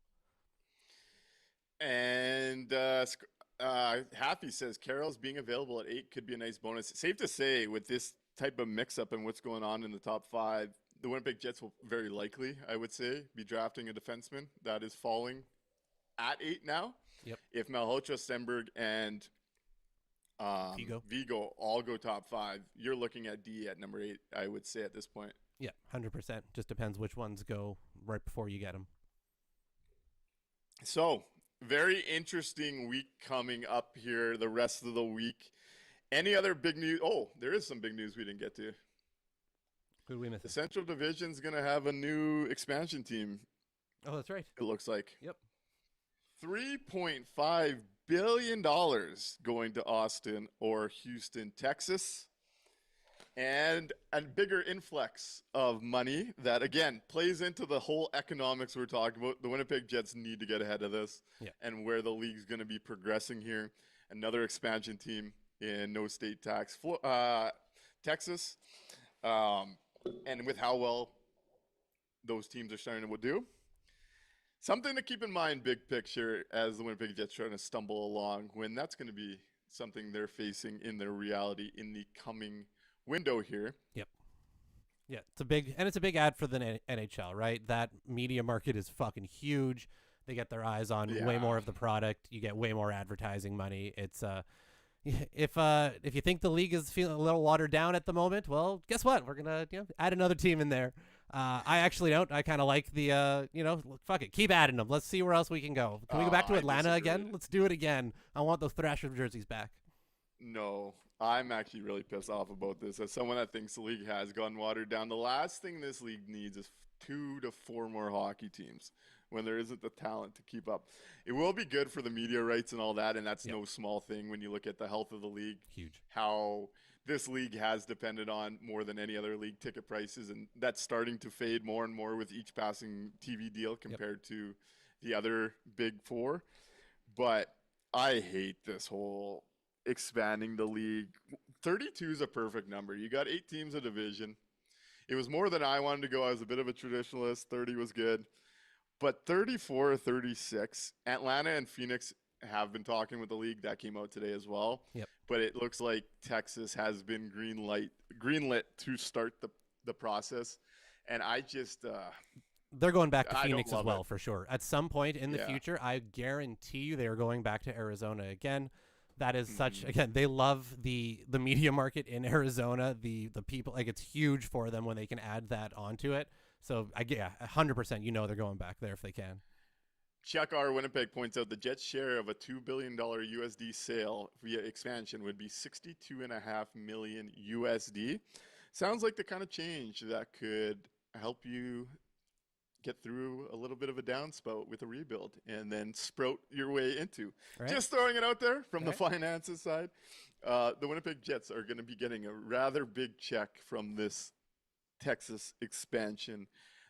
And Happy says Carroll's being available at 8 could be a nice bonus. Safe to say, with this type of mix-up and what's going on in the top 5, the Winnipeg Jets will very likely, I would say, be drafting a defenseman that is falling at 8 now. Yep. If Malhotra, Stenberg, and Vigo all go top 5, you're looking at D at number 8, I would say, at this point. Yeah, 100%. Just depends which ones go right before you get them. So, very interesting week coming up here the rest of the week. Any other big news? Oh, there is some big news we didn't get to. Who did we miss? The Central Division's going to have a new expansion team. Oh, that's right. It looks like. Yep. $3.5 billion going to Austin or Houston, Texas. And a bigger influx of money that, again, plays into the whole economics we're talking about. The Winnipeg Jets need to get ahead of this and where the league's going to be progressing here. Another expansion team in no state tax, Texas. And with how well those teams are starting to do. Something to keep in mind, big picture, as the Winnipeg Jets trying to stumble along, when that's going to be something they're facing in their reality in the coming window here. Yep. Yeah, it's a big ad for the NHL, right? That media market is fucking huge. They get their eyes on way more of the product. You get way more advertising money. It's if you think the league is feeling a little watered down at the moment, well, guess what? We're gonna add another team in there. I actually don't. I kind of like the fuck it, keep adding them. Let's see where else we can go. Can we go back to Atlanta again? Let's do it again. I want those Thrasher jerseys back. No, I'm actually really pissed off about this. As someone that thinks the league has gone watered down, the last thing this league needs is 2 to 4 more hockey teams when there isn't the talent to keep up. It will be good for the media rights and all that, and that's no small thing when you look at the health of the league. Huge. How this league has depended on more than any other league ticket prices, and that's starting to fade more and more with each passing TV deal compared to the other big four. But I hate this whole expanding the league. 32 is a perfect number. You got 8 teams a division. It was more than I wanted to go. I was a bit of a traditionalist. 30 was good. But 34 or 36, Atlanta and Phoenix have been talking with the league. That came out today as well. Yep. But it looks like Texas has been greenlit to start the process. And I just they're going back to Phoenix as well, for sure. At some point in the future, I guarantee you they are going back to Arizona again. That is such, again, they love the media market in Arizona. The people, like, it's huge for them when they can add that onto it. So, 100%, they're going back there if they can. Chuck R. Winnipeg points out the Jets' share of a $2 billion USD sale via expansion would be $62.5 million USD. Sounds like the kind of change that could help you get through a little bit of a downspout with a rebuild and then sprout your way into. Right. Just throwing it out there from the finances side. The Winnipeg Jets are going to be getting a rather big check from this Texas expansion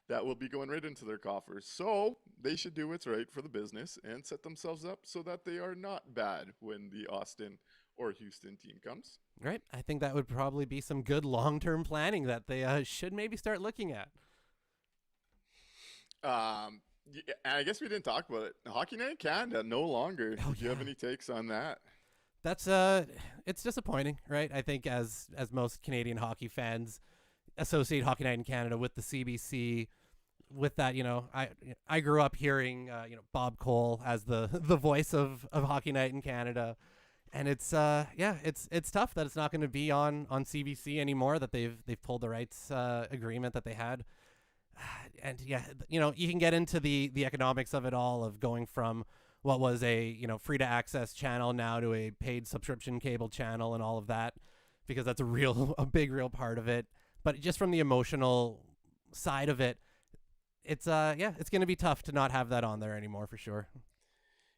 that will be going right into their coffers. So they should do what's right for the business and set themselves up so that they are not bad when the Austin or Houston team comes. Right. I think that would probably be some good long-term planning that they should maybe start looking at. And I guess we didn't talk about it. Hockey Night in Canada no longer. Do you have any takes on that? That's it's disappointing, right? I think as most Canadian hockey fans associate Hockey Night in Canada with the CBC, with that, I grew up hearing Bob Cole as the voice of Hockey Night in Canada, and it's tough that it's not going to be on CBC anymore, that they've pulled the rights agreement that they had. And you can get into the economics of it all, of going from what was a free to access channel now to a paid subscription cable channel and all of that, because that's a big real part of it. But just from the emotional side of it, it's going to be tough to not have that on there anymore, for sure.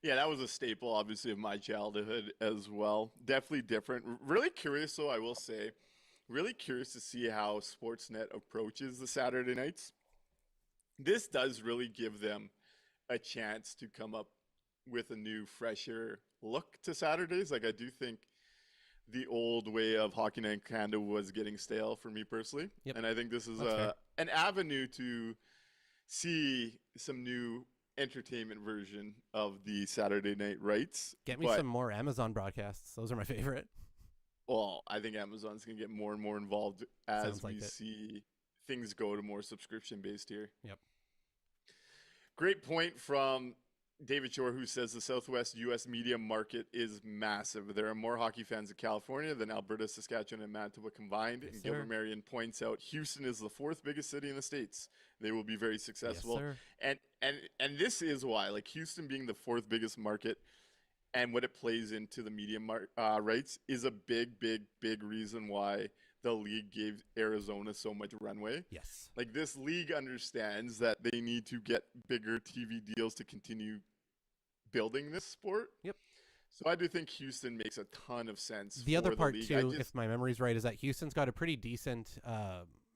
Yeah, that was a staple, obviously, of my childhood as well. Definitely different. Really curious, though, I will say. Really curious to see how Sportsnet approaches the Saturday nights. This does really give them a chance to come up with a new, fresher look to Saturdays. Like, I do think the old way of Hockey Night in Canada was getting stale for me personally. Yep. And I think this is an avenue to see some new entertainment version of the Saturday night rights. Get me some more Amazon broadcasts. Those are my favorite. Well, I think Amazon's going to get more and more involved as we see things go to more subscription-based here. Yep. Great point from David Shore, who says the Southwest U.S. media market is massive. There are more hockey fans in California than Alberta, Saskatchewan, and Manitoba combined. Yes, and Gilbert Marion points out Houston is the 4th biggest city in the States. They will be very successful. Yes, and this is why, like, Houston being the 4th biggest market and what it plays into the media rights is a big reason why the league gave Arizona so much runway. Yes. Like, this league understands that they need to get bigger TV deals to continue building this sport. Yep. So I do think Houston makes a ton of sense. The other part, too, if my memory's right, is that Houston's got a pretty decent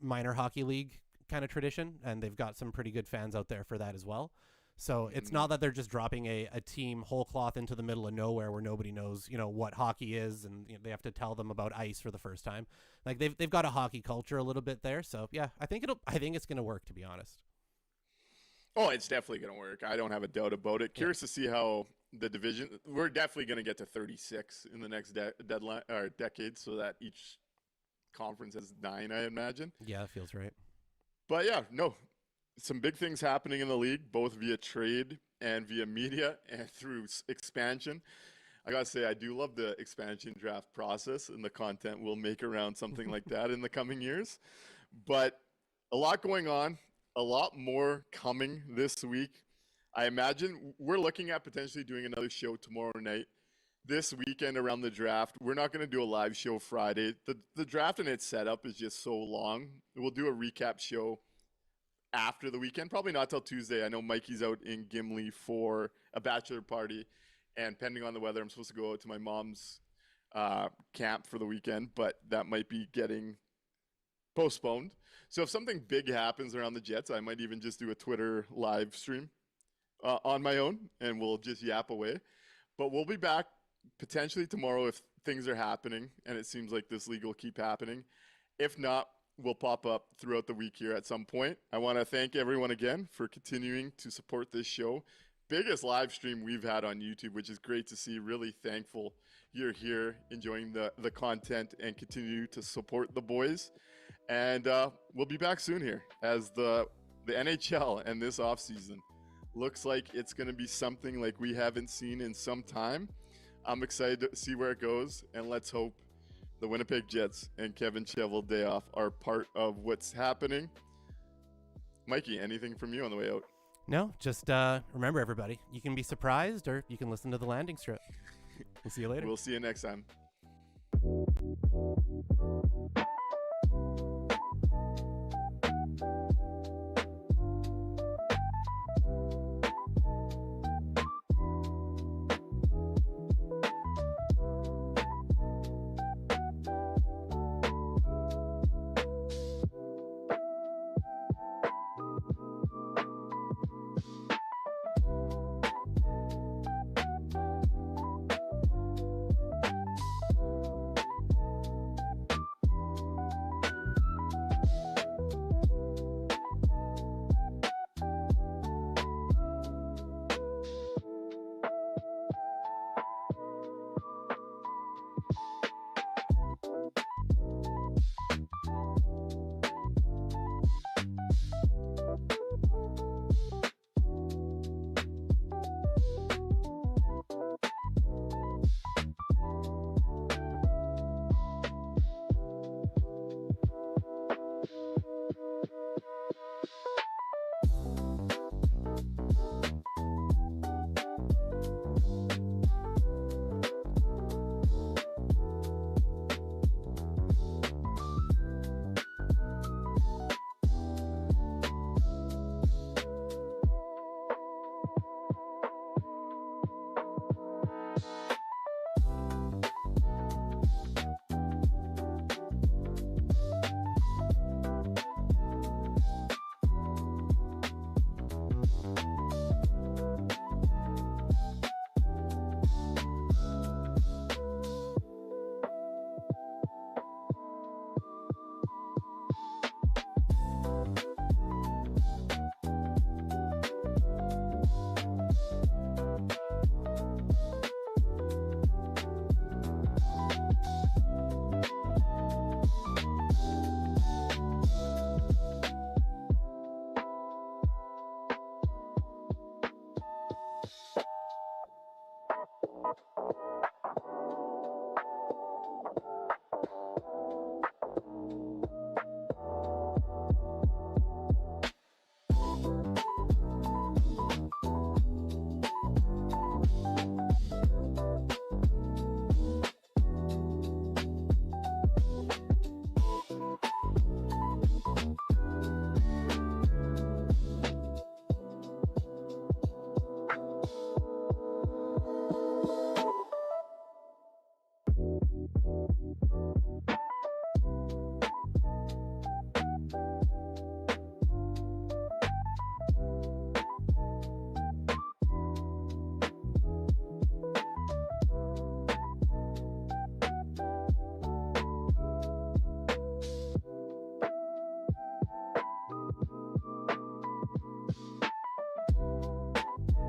minor hockey league kind of tradition, and they've got some pretty good fans out there for that as well. So it's not that they're just dropping a team whole cloth into the middle of nowhere where nobody knows, what hockey is, and they have to tell them about ice for the first time. Like, they've got a hockey culture a little bit there. So yeah, I think it's going to work, to be honest. Oh, it's definitely going to work. I don't have a doubt about it. Curious to see how the division. We're definitely going to get to 36 in the next deadline or decade, so that each conference has 9, I imagine. Yeah, that feels right. But yeah, no, some big things happening in the league, both via trade and via media and through expansion. I gotta say, I do love the expansion draft process and the content we'll make around something like that in the coming years. But a lot going on, a lot more coming this week. I imagine we're looking at potentially doing another show tomorrow night. This weekend around the draft, we're not going to do a live show Friday. The draft and its setup is just so long. We'll do a recap show after the weekend, probably not till Tuesday. I know Mikey's out in Gimli for a bachelor party, and pending on the weather, I'm supposed to go out to my mom's camp for the weekend, but that might be getting postponed. So if something big happens around the Jets, I might even just do a Twitter live stream on my own, and we'll just yap away. But we'll be back potentially tomorrow if things are happening, and it seems like this league will keep happening. If not, we'll pop up throughout the week here at some point. I want to thank everyone again for continuing to support this show. Biggest live stream we've had on YouTube, which is great to see. Really thankful you're here enjoying the content and continue to support the boys. And we'll be back soon here as the NHL and this offseason looks like it's going to be something like we haven't seen in some time. I'm excited to see where it goes, and let's hope the Winnipeg Jets and Kevin Cheveldayoff are part of what's happening. Mikey, anything from you on the way out? No, just remember, everybody, you can be surprised or you can listen to the landing strip. We'll see you later. We'll see you next time.